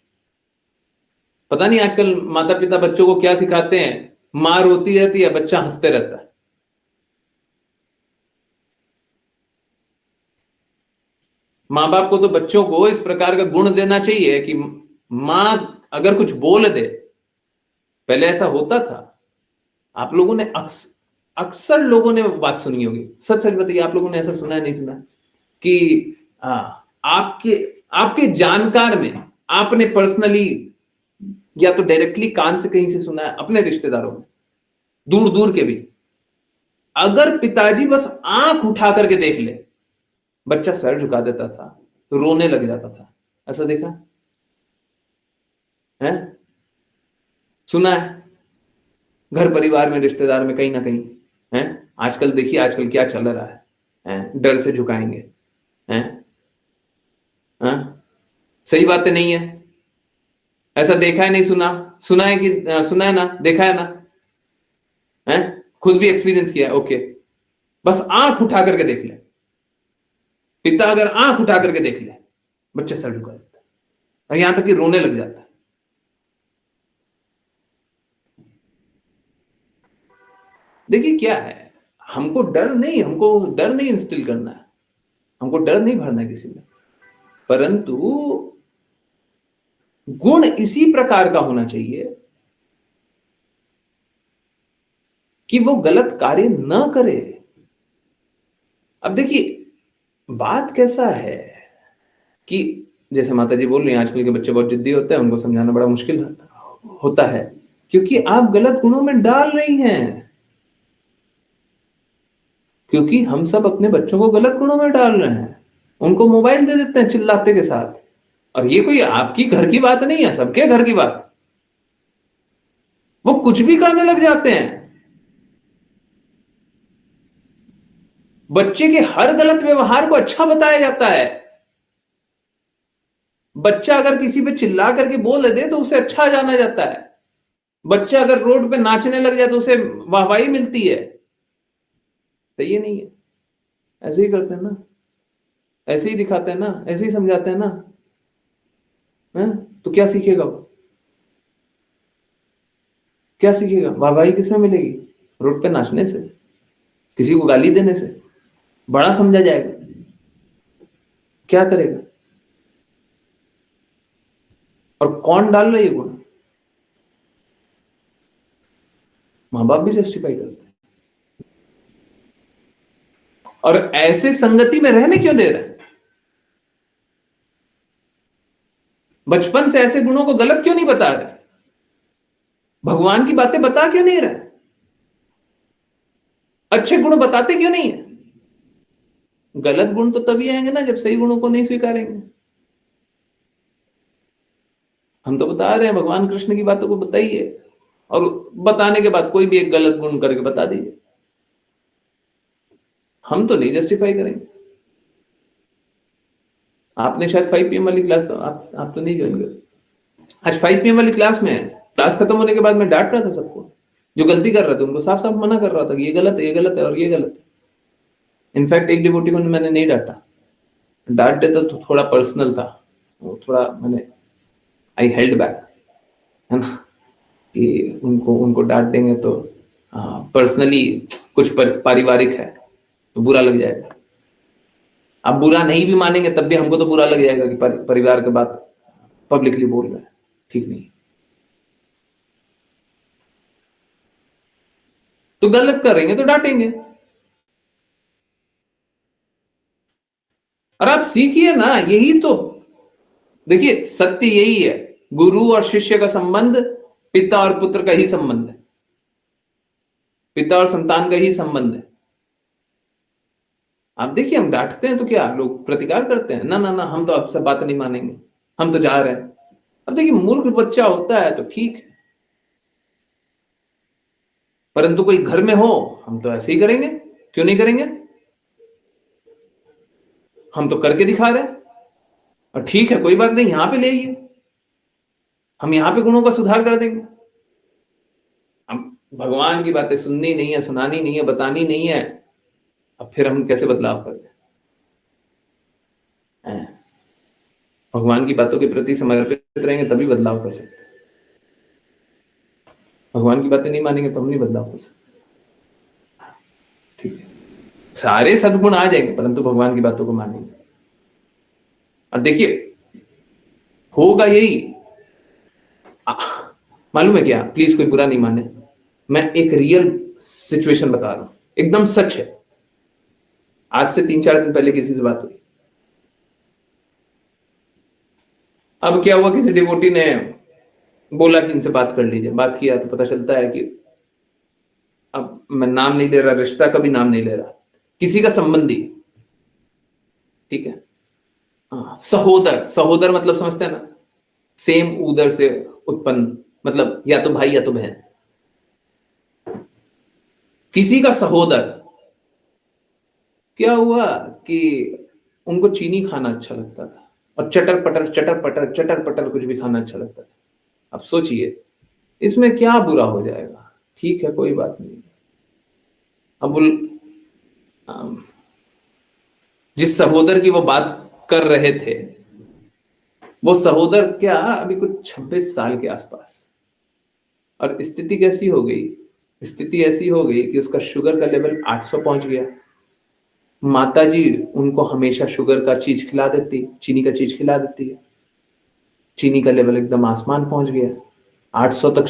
पता नहीं आजकल माता पिता बच्चों को क्या सिखाते हैं, माँ रोती रहती है, बच्चा हंसते रहता है। माँ बाप को तो बच्चों को इस प्रकार का गुण देना चाहिए कि माँ अगर कुछ बोल दे, पहले ऐसा होता था, आप लोगों ने अक्सर लोगों ने बात सुनी होगी, सच सच बताइए, आप लोगों ने ऐसा सुना है नहीं सुना कि आपके आपके जानकार में आपने पर्सनली या तो डायरेक्टली कान से कहीं से सुना है, अपने रिश्तेदारों में दूर दूर के भी, अगर पिताजी बस आंख उठा करके देख ले, बच्चा सर झुका देता था, रोने लग जाता था। ऐसा देखा है? सुना है? घर परिवार में, रिश्तेदार में, कहीं ना कहीं है। आजकल देखिए, आजकल क्या चल रहा है? डर से झुकाएंगे हैं? सही बातें नहीं है। ऐसा देखा है नहीं सुना? सुना है कि सुना है ना, देखा है ना? है? खुद भी एक्सपीरियंस किया है, ओके। बस आंख उठा करके देख ले, पिता अगर आंख उठा करके देख ले, बच्चा सर झुका देता है, और यहां तक कि रोने लग जाता है। देखिए क्या है, हमको डर नहीं इंस्टिल करना है, हमको डर नहीं भरना है किसी में, परंतु गुण इसी प्रकार का होना चाहिए कि वो गलत कार्य न करे। अब देखिए बात कैसा है कि जैसे माता जी बोल रही हैं, आजकल के बच्चे बहुत जिद्दी होते हैं, उनको समझाना बड़ा मुश्किल होता है, क्योंकि आप गलत गुणों में डाल रही हैं, क्योंकि हम सब अपने बच्चों को गलत गुणों में डाल रहे हैं, उनको मोबाइल दे देते हैं चिल्लाते के साथ। और ये कोई आपकी घर की बात नहीं है, सबके घर की बात, वो कुछ भी करने लग जाते हैं। बच्चे के हर गलत व्यवहार को अच्छा बताया जाता है। बच्चा अगर किसी पे चिल्ला करके बोल दे तो उसे अच्छा जाना जाता है। बच्चा अगर रोड पे नाचने लग जाए तो उसे वाहवाही मिलती है। तो ये नहीं है, ऐसे ही करते हैं ना, ऐसे ही दिखाते हैं ना, ऐसे ही समझाते हैं ना, है? तो क्या सीखेगा वो? क्या सीखेगा? वाहवाही किसमें मिलेगी? रोड पे नाचने से, किसी को गाली देने से, बड़ा समझा जाएगा, क्या करेगा? और कौन डाल रहा है ये गुण? माँ बाप भी जस्टिफाई करते हैं। और ऐसे संगति में रहने क्यों दे रहे हैं? बचपन से ऐसे गुणों को गलत क्यों नहीं बता रहे? भगवान की बातें बता क्यों नहीं रहे? अच्छे गुण बताते क्यों नहीं है? गलत गुण तो तभी आएंगे ना जब सही गुणों को नहीं स्वीकारेंगे। हम तो बता रहे हैं, भगवान कृष्ण की बातों को बताइए, और बताने के बाद कोई भी एक गलत गुण करके बता दीजिए, हम तो नहीं जस्टिफाई करेंगे। आपने शायद 5 PM वाली क्लास, आप तो नहीं ज्वाइन कर। आज 5 PM वाली क्लास में, क्लास खत्म होने के बाद मैं डांट रहा था सबको, जो गलती कर रहे थे उनको साफ साफ मना कर रहा था कि ये गलत है, ये गलत है और ये गलत है। इनफैक्ट एक डिवोटी को मैंने नहीं डांटा, डांट देता तो थोड़ा पर्सनल था, वो थोड़ा मैंने आई हेल्ड बैक, है ना, कि उनको उनको डांट देंगे तो पर्सनली कुछ पारिवारिक है तो बुरा लग जाएगा। आप बुरा नहीं भी मानेंगे तब भी हमको तो बुरा लग जाएगा कि परिवार के बात पब्लिकली बोल रहे हैं, ठीक नहीं। तो गलत करेंगे तो डांटेंगे, और आप सीखिए ना, यही तो, देखिए सत्य यही है, गुरु और शिष्य का संबंध पिता और पुत्र का ही संबंध है, पिता और संतान का ही संबंध है। आप देखिए हम डांटते हैं तो क्या लोग प्रतिकार करते हैं, ना ना ना हम तो आपसे बात नहीं मानेंगे, हम तो जा रहे हैं। अब देखिए मूर्ख बच्चा होता है तो ठीक है, परंतु कोई घर में हो, हम तो ऐसे ही करेंगे, क्यों नहीं करेंगे? हम तो करके दिखा रहे हैं, और ठीक है कोई बात नहीं, यहां पे ले आइए, हम यहां पे गुणों का सुधार कर देंगे। हम भगवान की बातें सुननी नहीं है, सुनानी नहीं है, बतानी नहीं है, अब फिर हम कैसे बदलाव कर दें? भगवान की बातों के प्रति समर्पित रहेंगे तभी बदलाव कर सकते हैं। भगवान की बातें नहीं मानेंगे तो हम नहीं बदलाव कर सकते, ठीक है? सारे सद्गुण आ जाएंगे परंतु भगवान की बातों को मानेंगे। और देखिए होगा यही, मालूम है क्या, प्लीज कोई बुरा नहीं माने, मैं एक रियल सिचुएशन बता रहा हूं, एकदम सच है। आज से 3-4 दिन पहले किसी से बात हुई, अब क्या हुआ, किसी डिवोटी ने बोला कि इनसे बात कर लीजिए, बात किया तो पता चलता है कि, अब मैं नाम नहीं ले रहा, रिश्ता का भी नाम नहीं ले रहा, किसी का संबंधी, ठीक है, हाँ, सहोदर, सहोदर मतलब समझते हैं ना, सेम उदर से उत्पन्न, मतलब या तो भाई या तो बहन, किसी का सहोदर। क्या हुआ कि उनको चीनी खाना अच्छा लगता था, और चटर पटर कुछ भी खाना अच्छा लगता था। अब सोचिए इसमें क्या बुरा हो जाएगा, ठीक है कोई बात नहीं। अब वो जिस सहोदर की वो बात कर रहे थे, वो सहोदर क्या अभी कुछ 26 साल के आसपास, और स्थिति कैसी हो गई, स्थिति ऐसी हो गई कि उसका शुगर का लेवल 800 पहुंच गया। माता जी उनको हमेशा शुगर का चीज खिला देती, चीनी का चीज खिला देती है। चीनी का लेवल एकदम आसमान पहुंच गया। 800 तक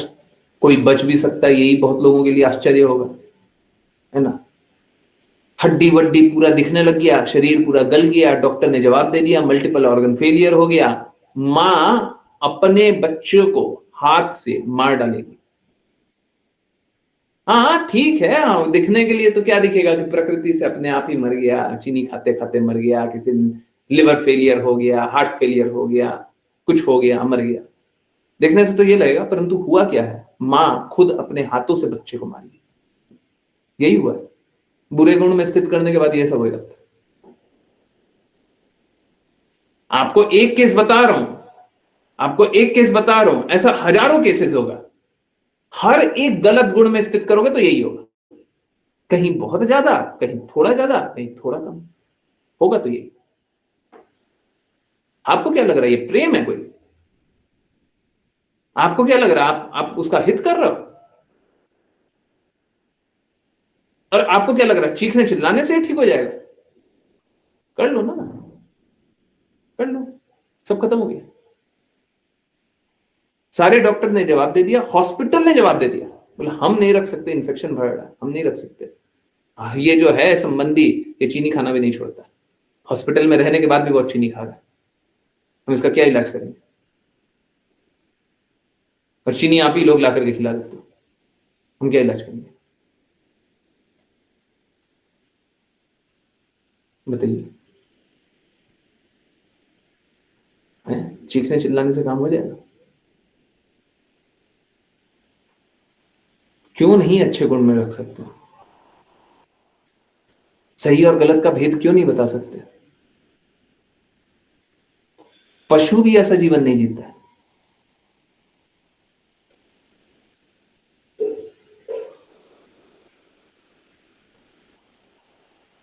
कोई बच भी सकता है, यही बहुत लोगों के लिए आश्चर्य होगा, है ना। हड्डी वड्डी पूरा दिखने लग गया, शरीर पूरा गल गया, डॉक्टर ने जवाब दे दिया मल्टीपल ऑर्गन फेलियर हो गया। मां अपने बच्चों को हाथ से मार डालेगी। हाँ ठीक है, हाँ, दिखने के लिए तो क्या दिखेगा कि प्रकृति से अपने आप ही मर गया, चीनी खाते खाते मर गया, किसी लिवर फेलियर हो गया, हार्ट फेलियर हो गया, कुछ हो गया, मर गया। देखने से तो ये लगेगा, परंतु हुआ क्या है, मां खुद अपने हाथों से बच्चे को मारी, यही हुआ है। बुरे गुण में स्थित करने के बाद ये सब हो जाता है। आपको एक केस बता रहा हूं, आपको एक केस बता रहा हूं, ऐसा हजारों केसेस होगा। हर एक गलत गुण में स्थित करोगे तो यही होगा, कहीं बहुत ज्यादा, कहीं थोड़ा ज्यादा, कहीं थोड़ा कम होगा, तो यही। आपको क्या लग रहा है ये प्रेम है कोई? आपको क्या लग रहा है आप उसका हित कर रहे हो? और आपको क्या लग रहा है चीखने चिल्लाने से ठीक हो जाएगा? कर लो ना, कर लो, सब खत्म हो गया। सारे डॉक्टर ने जवाब दे दिया, हॉस्पिटल ने जवाब दे दिया, बोला हम नहीं रख सकते, इन्फेक्शन भर रहा है, हम नहीं रख सकते। ये जो है संबंधी, ये चीनी खाना भी नहीं छोड़ता, हॉस्पिटल में रहने के बाद भी बहुत चीनी खा रहा है, हम इसका क्या इलाज करेंगे? और चीनी आप ही लोग ला करके खिला देते हो, हम क्या इलाज करेंगे बताइए? चीखने चिल्लाने से काम हो जाएगा? क्यों नहीं अच्छे गुण में रख सकते? सही और गलत का भेद क्यों नहीं बता सकते? पशु भी ऐसा जीवन नहीं जीता है।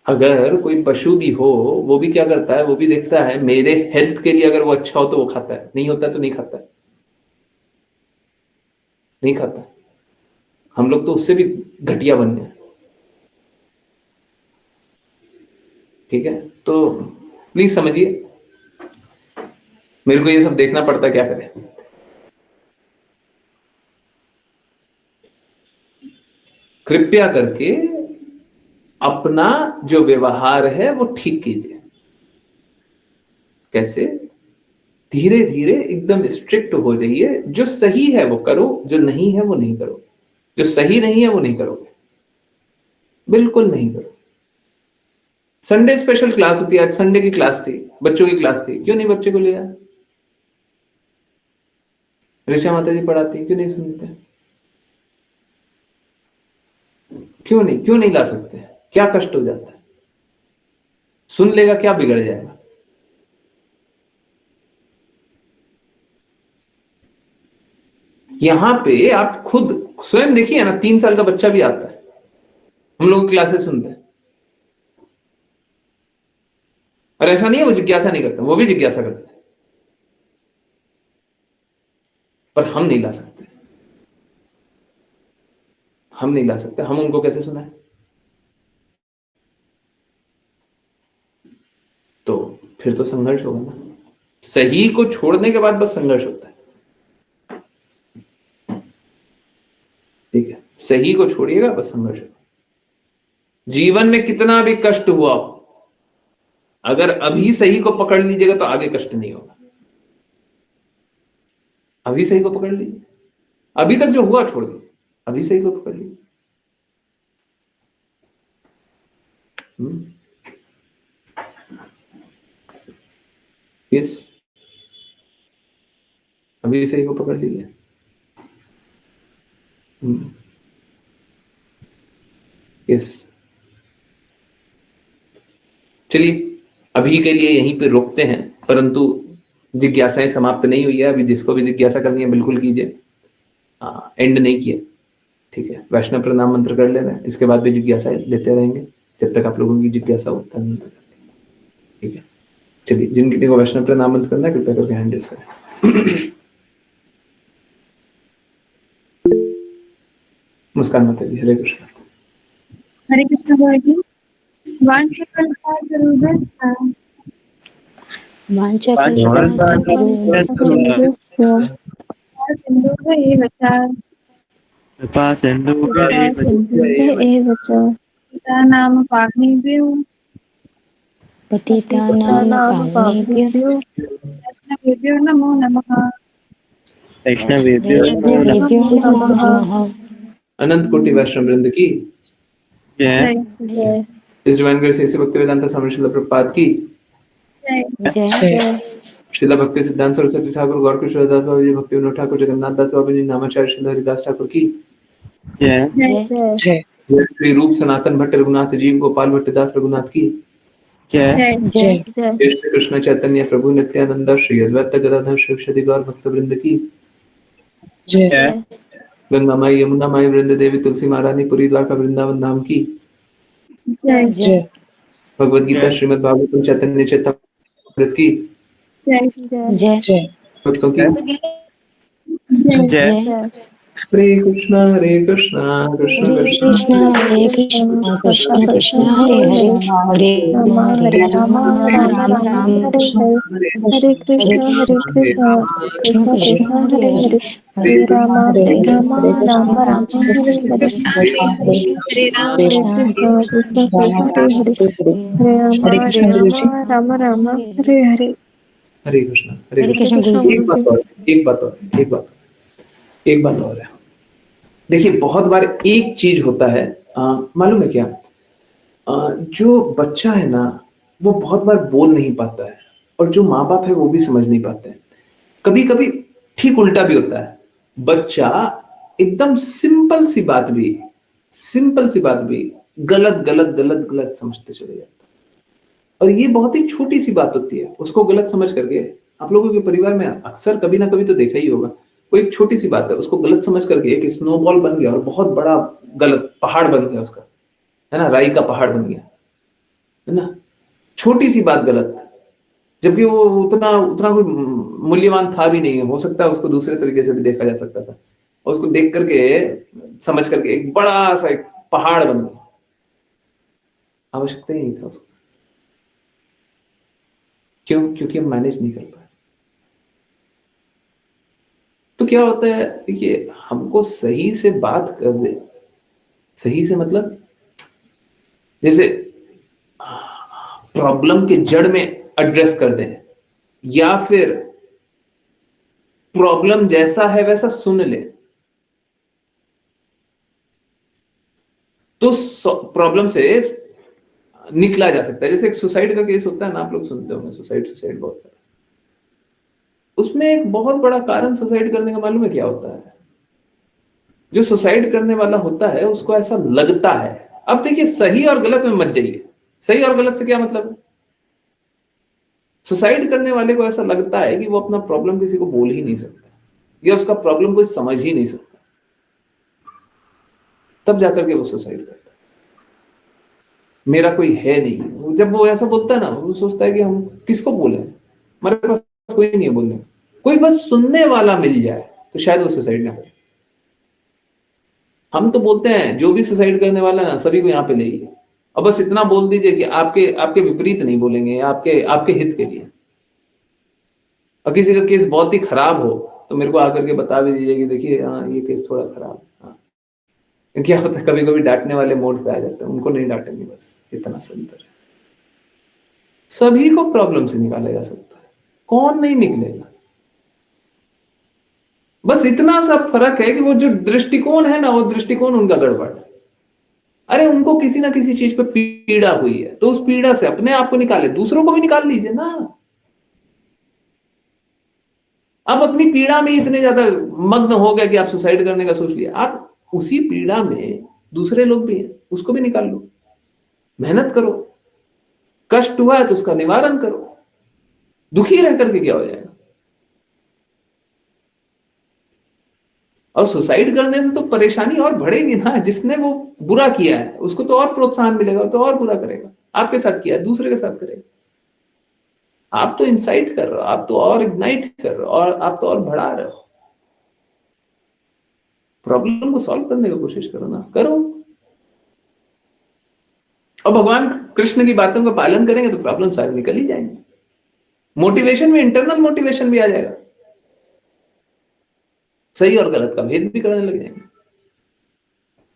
अगर कोई पशु भी हो, वो भी क्या करता है, वो भी देखता है मेरे हेल्थ के लिए अगर वो अच्छा हो तो वो खाता है, नहीं होता तो नहीं खाता है, नहीं खाता। हम लोग तो उससे भी घटिया बन गए, ठीक है। तो प्लीज समझिए, मेरे को ये सब देखना पड़ता, क्या करें। कृपया करके अपना जो व्यवहार है वो ठीक कीजिए। कैसे? धीरे धीरे एकदम स्ट्रिक्ट हो जाइए, जो सही है वो करो, जो नहीं है वो नहीं करो, जो सही नहीं है वो नहीं करोगे, बिल्कुल नहीं करो। संडे स्पेशल क्लास होती है, आज संडे की क्लास थी, बच्चों की क्लास थी, क्यों नहीं बच्चे को लिया? ऋषा माता जी पढ़ाती, क्यों नहीं सुनते? क्यों नहीं, क्यों नहीं ला सकते? क्या कष्ट हो जाता है? सुन लेगा, क्या बिगड़ जाएगा? यहां पे आप खुद स्वयं देखिए ना, 3 साल का बच्चा भी आता है, हम लोग क्लासेस सुनते हैं, और ऐसा नहीं है वो जिज्ञासा नहीं करता, वो भी जिज्ञासा करता है, पर हम नहीं ला सकते, हम नहीं ला सकते, हम उनको कैसे सुनाएं? तो फिर तो संघर्ष होगा ना। सही को छोड़ने के बाद बस संघर्ष होता है, ठीक है, सही को छोड़िएगा बस संघर्ष होगा। जीवन में कितना भी कष्ट हुआ हो, अगर अभी सही को पकड़ लीजिएगा तो आगे कष्ट नहीं होगा। अभी सही को पकड़ लीजिए, अभी तक जो हुआ छोड़ दीजिए, अभी सही को पकड़ लीजिए। यस, अभी सही को पकड़ लीजिए। यस, चलिए अभी के लिए यहीं पे रोकते हैं, परंतु जिज्ञासाएं समाप्त नहीं हुई है, अभी जिसको भी जिज्ञासा करनी है बिल्कुल कीजिए। एंड नहीं किए, ठीक है। वैष्णव प्रणाम मंत्र कर लेना, इसके बाद भी जिज्ञासा लेते रहेंगे जब तक आप लोगों की जिज्ञासा उत्तर नहीं हो जाती, ठीक है। चलिए, जिन किसी को वैष्णव प्रणाम मंत्र करना है कृपया करके हैंड रेज करें। मुस्कान माता जी, हरे कृष्ण। हरे कृष्ण गुरुजी। वाञ्छकल्पतरुभ्यश्च सिन्धुभ्य एव च पतितानां पावनेभ्यो वैष्णवेभ्यो नमो नमः। अनंत कोटि वैष्णव वृंद की जय इस डिवाइन ग्रेस ऐसे भक्ति वेदांत स्वामी श्रील प्रभुपाद की जय श्रील भक्ति सिद्धांत सरस्वती ठाकुर गौर कृष्ण दास बाबा जी, भक्ति विनोद ठाकुर, जगन्नाथ दास बाबा जी, नामाचार्य श्रील हरिदास ठाकुर की जय श्री रूप सनातन भट्ट रघुनाथ जी, गोपाल भट्टदास रघुनाथ की जय जय श्री कृष्ण चैतन्य प्रभु नित्यानंद श्री अद्वैत गदाधर शिवशदि गौर भक्त वृंद की गंगा माई यमुना माई वृंद देवी तुलसी महारानी पुरी द्वारका वृंदावन धाम की जय भगवद गीता श्रीमद् भागवतम चैतन्य चैतन्य की भक्तों की हरे कृष्णा कृष्ण कृष्ण कृष्ण कृष्ण हरे हरे हरे राम राम राम हरे कृष्ण कृष्ण कृष्ण हरे हरे हरे राम राम राम हरे हरे हरे राम कृष्ण कृष्ण हरे हरे हरे राम राम हरे हरे हरे कृष्ण कृष्ण एक बात और है। देखिए बहुत बार एक चीज होता है, मालूम है क्या, जो बच्चा है ना वो बहुत बार बोल नहीं पाता है और जो माँ बाप है वो भी समझ नहीं पाते हैं। कभी कभी ठीक उल्टा भी होता है, बच्चा एकदम सिंपल सी बात भी गलत गलत गलत गलत समझते चले जाता है। और ये बहुत ही छोटी सी बात होती है, उसको गलत समझ करके आप लोगों के परिवार में अक्सर कभी ना कभी तो देखा ही होगा, कोई एक छोटी सी बात है उसको गलत समझ करके एक स्नोबॉल बन गया और बहुत बड़ा गलत पहाड़ बन गया उसका, है ना, राई का पहाड़ बन गया, है ना, छोटी सी बात गलत, जबकि वो उतना उतना कोई मूल्यवान था भी नहीं है, हो सकता है उसको दूसरे तरीके से भी देखा जा सकता था, और उसको देख करके समझ करके एक बड़ा सा एक पहाड़ बन गया, आवश्यकता ही नहीं था उसको। क्यों? क्योंकि हम मैनेज नहीं कर पाए। तो क्या होता है, देखिए हमको सही से बात कर दे, सही से मतलब जैसे प्रॉब्लम के जड़ में एड्रेस कर दें, या फिर प्रॉब्लम जैसा है वैसा सुन ले, तो प्रॉब्लम से निकला जा सकता है। जैसे एक सुसाइड का केस होता है ना, आप लोग सुनते होंगे, सुसाइड बहुत सारा, उसमें एक बहुत बड़ा कारण सुसाइड करने का मालूम है क्या होता है? जो सुसाइड करने वाला होता है उसको ऐसा लगता है, अब देखिए सही और गलत में मत जाइए, सही और गलत से क्या मतलब है? सुसाइड करने वाले को ऐसा लगता है कि वो अपना प्रॉब्लम किसी को बोल ही नहीं सकता, या उसका प्रॉब्लम कोई समझ ही नहीं सकता, तब जाकर के वो सुसाइड करता है। मेरा कोई है नहीं, जब वो ऐसा बोलता है ना, वो सोचता है कि हम किसको बोले, हमारे पास कोई नहीं है बोलने, कोई बस सुनने वाला मिल जाए तो शायद वो सुसाइड ना करे। हम तो बोलते हैं जो भी सुसाइड करने वाला है ना सभी को यहाँ पे ले आइए, और बस इतना बोल दीजिए कि आपके आपके विपरीत नहीं बोलेंगे, आपके आपके हित के लिए। और किसी का केस बहुत ही खराब हो तो मेरे को आकर के बता भी दीजिए कि देखिए हाँ ये केस थोड़ा खराब है। हाँ, क्या होता है कभी कभी डांटने वाले मोड पे आ जाते हैं, उनको नहीं डांटेंगे, बस इतना सिंपल है। सभी को प्रॉब्लम से निकाला जा सकता है, कौन नहीं निकलेगा, बस इतना सा फर्क है कि वो जो दृष्टिकोण है ना, वो दृष्टिकोण उनका गड़बड़ है। अरे उनको किसी ना किसी चीज पे पीड़ा हुई है तो उस पीड़ा से अपने आप को निकाले, दूसरों को भी निकाल लीजिए ना। आप अपनी पीड़ा में इतने ज्यादा मग्न हो गए कि आप सुसाइड करने का सोच लिया, आप उसी पीड़ा में दूसरे लोग भी हैं, उसको भी निकाल लो, मेहनत करो, कष्ट हुआ है तो उसका निवारण करो, दुखी रह करके क्या हो जाएगा? और सुसाइड करने से तो परेशानी और बढ़ेगी ना, जिसने वो बुरा किया है उसको तो और प्रोत्साहन मिलेगा, तो और बुरा करेगा, आपके साथ किया दूसरे के साथ करेगा। आप तो इंसाइट कर रहे हो, आप तो और इग्नाइट कर रहे हो, और आप तो और बढ़ा रहे हो। प्रॉब्लम को सॉल्व करने की कोशिश करो ना, करो। और भगवान कृष्ण की बातों का पालन करेंगे तो प्रॉब्लम सारे निकल ही जाएंगे। मोटिवेशन में इंटरनल मोटिवेशन भी आ जाएगा, सही और गलत का भेद भी करने लग जाएंगे।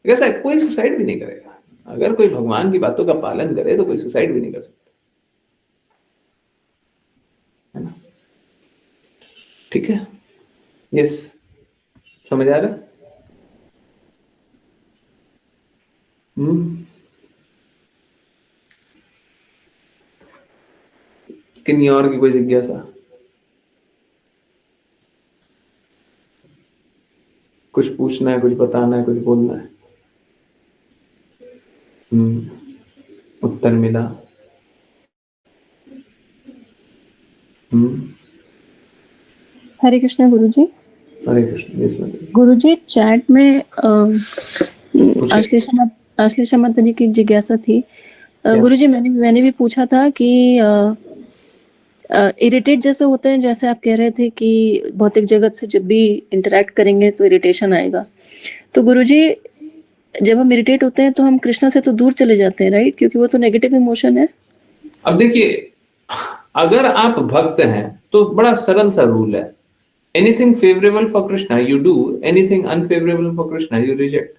ऐसा कोई सुसाइड भी नहीं करेगा। अगर कोई भगवान की बातों का पालन करे तो कोई सुसाइड भी नहीं कर सकता, है ना? ठीक है, यस, समझ आ रहा है? किन्हीं और की कोई जिज्ञासा, कुछ पूछना है, कुछ बताना है, कुछ बोलना है? उत्तर मिला। Hare Krishna Guruji. Hare Krishna. Yes madam. Guruji chat में आश्लेषा माता जी की एक जिज्ञासा थी। गुरुजी मैंने भी पूछा था कि इरिटेट जैसे होते हैं, जैसे आप कह रहे थे कि भौतिक जगत से जब भी इंटरेक्ट करेंगे तो इरिटेशन आएगा। तो गुरुजी जब हम इरिटेट होते हैं तो हम कृष्णा से तो दूर चले जाते हैं, राइट? क्योंकि वो तो नेगेटिव इमोशन है। अब देखिए, अगर आप भक्त हैं तो बड़ा सरल सा रूल है, anything favourable for Krishna you do, anything unfavourable for Krishna you reject.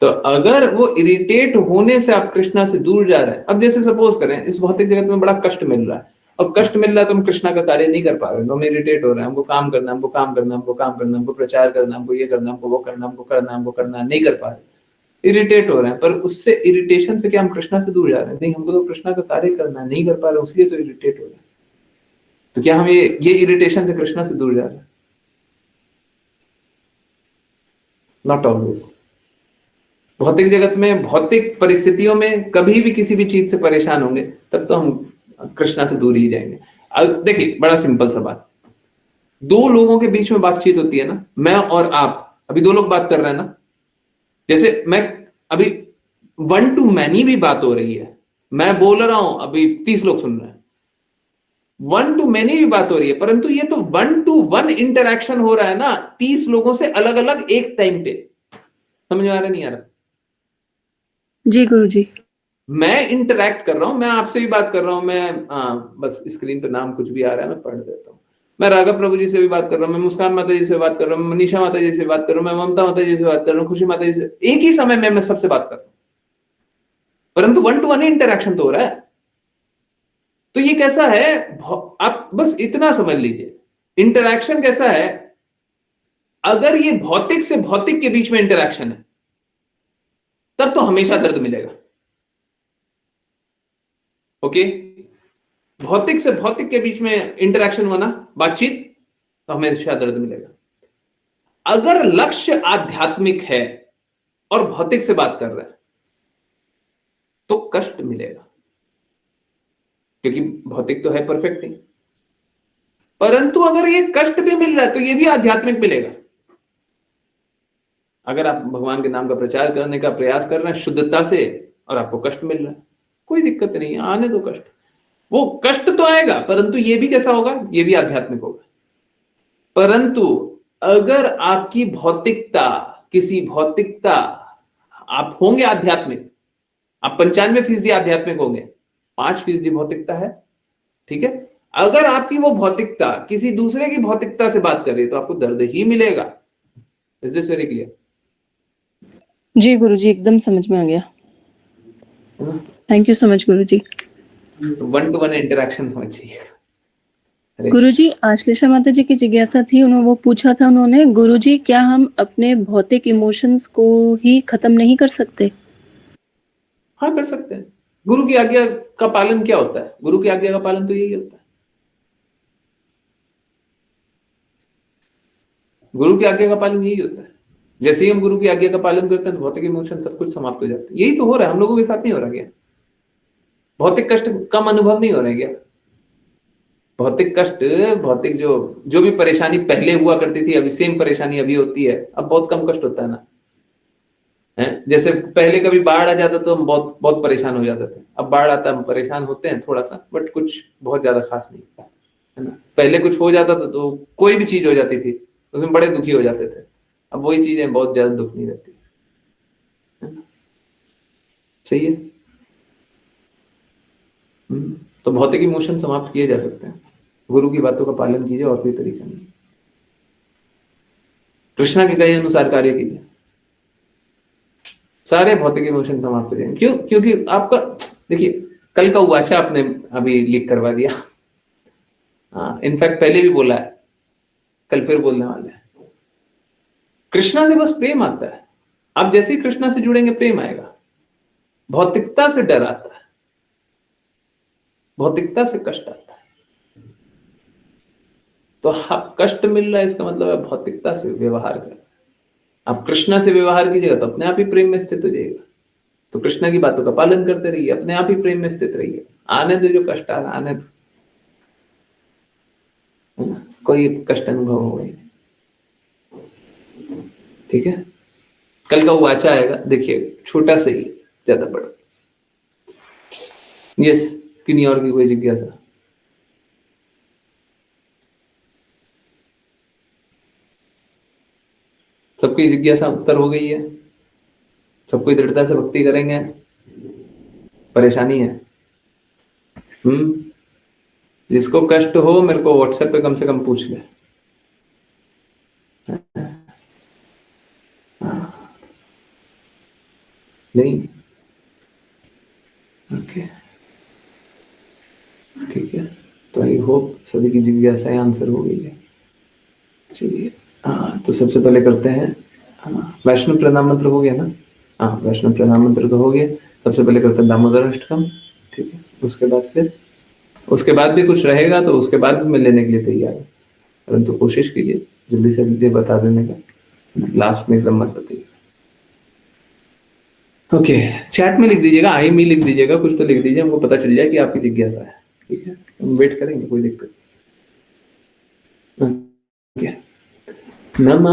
तो अगर वो इरिटेट होने से आप कृष्णा से दूर जा रहे हैं, अब जैसे सपोज करें इस भौतिक जगत में बड़ा कष्ट मिल रहा है, अब कष्ट मिल रहा है तो हम कृष्णा का कार्य नहीं कर पा रहे, तो हम इरिटेट हो रहे हैं, हमको काम करना, हमको काम करना, हमको काम करना, हमको प्रचार करना, हमको ये करना, हमको वो करना, हमको करना, हमको करना, नहीं कर पा रहे, इरिटेट हो रहे हैं। पर उससे इरिटेशन से क्या हम कृष्णा से दूर जा रहे हैं? नहीं, हमको तो कृष्णा का कार्य करना, नहीं कर पा रहे, इसलिए तो इरिटेट हो रहे हैं। तो क्या हम ये इरिटेशन से कृष्णा से दूर जा रहे हैं? Not always. भौतिक जगत में, भौतिक परिस्थितियों में कभी भी किसी भी चीज से परेशान होंगे तब तो हम कृष्णा से दूर ही जाएंगे। अब देखिए, बड़ा सिंपल सा बात, दो लोगों के बीच में बातचीत होती है ना, मैं और आप, अभी दो लोग बात कर रहे हैं ना, जैसे मैं अभी 1 to many भी बात हो रही है, मैं बोल रहा हूं, अभी 30 लोग सुन रहे हैं, 1 to many भी बात हो रही है, परंतु ये तो 1 to 1 इंटरैक्शन हो रहा है ना, 30 लोगों से अलग अलग एक टाइम पे। समझ में आ रहा नहीं आ रहा? जी गुरुजी। मैं इंटरैक्ट कर रहा हूं, मैं आपसे भी बात कर रहा हूं, मैं बस स्क्रीन पे नाम कुछ भी आ रहा है मैं पढ़ देता हूं। मैं राघव प्रभु जी से भी बात कर रहा हूं, मैं मुस्कान माता जी से बात कर रहा हूं, मनीषा माता जी से बात कर रहा हूं, मैं ममता माता जी से बात कर रहा हूं, खुशी माता जी से, एक ही समय में मैं सबसे बात कर रहा हूं, परंतु 1 to 1 इंटरैक्शन तो हो रहा है। तो ये कैसा है, आप बस इतना समझ लीजिए, इंटरैक्शन कैसा है, अगर ये भौतिक से भौतिक के बीच में इंटरैक्शन है तब तो हमेशा दर्द मिलेगा। ओके, भौतिक से भौतिक के बीच में इंटरैक्शन हुआ ना, बातचीत, तो हमेशा दर्द मिलेगा। अगर लक्ष्य आध्यात्मिक है और भौतिक से बात कर रहे हैं तो कष्ट मिलेगा, क्योंकि भौतिक तो है परफेक्ट नहीं, परंतु अगर ये कष्ट भी मिल रहा है तो ये भी आध्यात्मिक मिलेगा। अगर आप भगवान के नाम का प्रचार करने का प्रयास कर रहे हैं शुद्धता से और आपको कष्ट मिल रहा है, कोई दिक्कत नहीं है, आने दो कष्ट, वो कष्ट तो आएगा, परंतु ये भी कैसा होगा, ये भी आध्यात्मिक होगा। परंतु अगर आपकी भौतिकता, किसी भौतिकता, आप होंगे आध्यात्मिक, आप 95% आध्यात्मिक होंगे, 5% भौतिकता है, ठीक है? अगर आपकी वो भौतिकता किसी दूसरे की भौतिकता से बात कर रही है तो आपको दर्द ही मिलेगा। Is this very clear? जी गुरुजी, एकदम समझ में आ गया। Thank you so much Guruji. तो 1 to 1 इंटरैक्शन होना चाहिए। गुरुजी, आश्लेषा माता जी की जिज्ञासा थी, उन्होंने वो पूछा था, उन्होंने, गुरुजी क्या हम अपने भौतिक इमोशंस को ही खत्म नहीं कर सकते? हाँ, कर सकते हैं। गुरु की आज्ञा का पालन क्या होता है? गुरु की आज्ञा का पालन तो यही होता है। गुरु की आज्ञा का पालन यही होता है। जैसे ही हम गुरु की आज्ञा का पालन करते हैं तो भौतिक इमोशन सब कुछ समाप्त हो जाते हैं। यही तो हो रहा है, हम लोगों के साथ नहीं हो रहा क्या? भौतिक कष्ट कम अनुभव नहीं हो रहे क्या? भौतिक कष्ट, भौतिक जो भी परेशानी पहले हुआ करती थी, अभी सेम परेशानी अभी होती है, अब बहुत कम कष्ट होता है ना। है? जैसे पहले कभी बाढ़ आ जाता तो हम बहुत बहुत परेशान हो जाते थे, अब बाढ़ आता हम परेशान होते हैं थोड़ा सा, बट कुछ बहुत ज्यादा खास नहीं, है ना? पहले कुछ हो जाता था तो कोई भी चीज हो जाती थी उसमें बड़े दुखी हो जाते थे, अब वही चीजें बहुत ज्यादा दुख नहीं रहती है ना? सही है। तो भौतिक इमोशन समाप्त किए जा सकते हैं, गुरु की बातों का पालन कीजिए, और कोई तरीका नहीं। कृष्णा के कहे अनुसार कार्य कीजिए, सारे भौतिक इमोशन समाप्त हो जाएंगे। क्यों? क्योंकि आपका देखिए, कल का उवाचा आपने अभी लीक करवा दिया। हाँ, इनफैक्ट पहले भी बोला है, कल फिर बोलने वाले हैं। कृष्णा से बस प्रेम आता है। आप जैसे ही कृष्णा से जुड़ेंगे प्रेम आएगा। भौतिकता से डर आता है, भौतिकता से कष्ट आता है। तो आप कष्ट मिल रहा है, इसका मतलब है भौतिकता से व्यवहार कर। आप कृष्णा से व्यवहार कीजिएगा तो अपने आप ही प्रेम में स्थित हो जाएगा। तो कृष्णा की बातों का पालन करते रहिए, अपने आप ही प्रेम में स्थित रहिए। आने दो जो कष्ट आ रहा, आने दो, है ना? कोई कष्ट अनुभव होगा ही नहीं। ठीक है, कल का उवाचा आएगा, देखिए, छोटा सा ही, ज्यादा बड़ा। यस, किन्हीं और की कोई जिज्ञासा? सबकी जिज्ञासा उत्तर हो गई है? सबको दृढ़ता से भक्ति करेंगे? परेशानी है? जिसको कष्ट हो मेरे को व्हाट्सएप पे कम से कम पूछ ले। नहीं? ओके, ठीक है। तो आई होप सभी की जिज्ञासाएं आंसर हो गई है। चलिए, हाँ, तो सबसे पहले करते हैं, हाँ, वैष्णव प्रणाम मंत्र हो गया ना? हाँ, वैष्णव प्रणाम मंत्र तो हो गया। सबसे पहले करते हैं दामोदर अष्टकम, ठीक है। उसके बाद भी कुछ रहेगा तो उसके बाद भी मैं लेने के लिए तैयार हूँ, परंतु कोशिश कीजिए जल्दी से जल्दी बता देने का, लास्ट में एकदम मत बताइए। ओके, चैट में लिख दीजिएगा, आई मी लिख दीजिएगा, कुछ तो लिख दीजिए, हमको पता चल जाए कि आपकी जिज्ञासा है। ठीक है, हम वेट करेंगे, कोई दिक्कत। ओके, नमः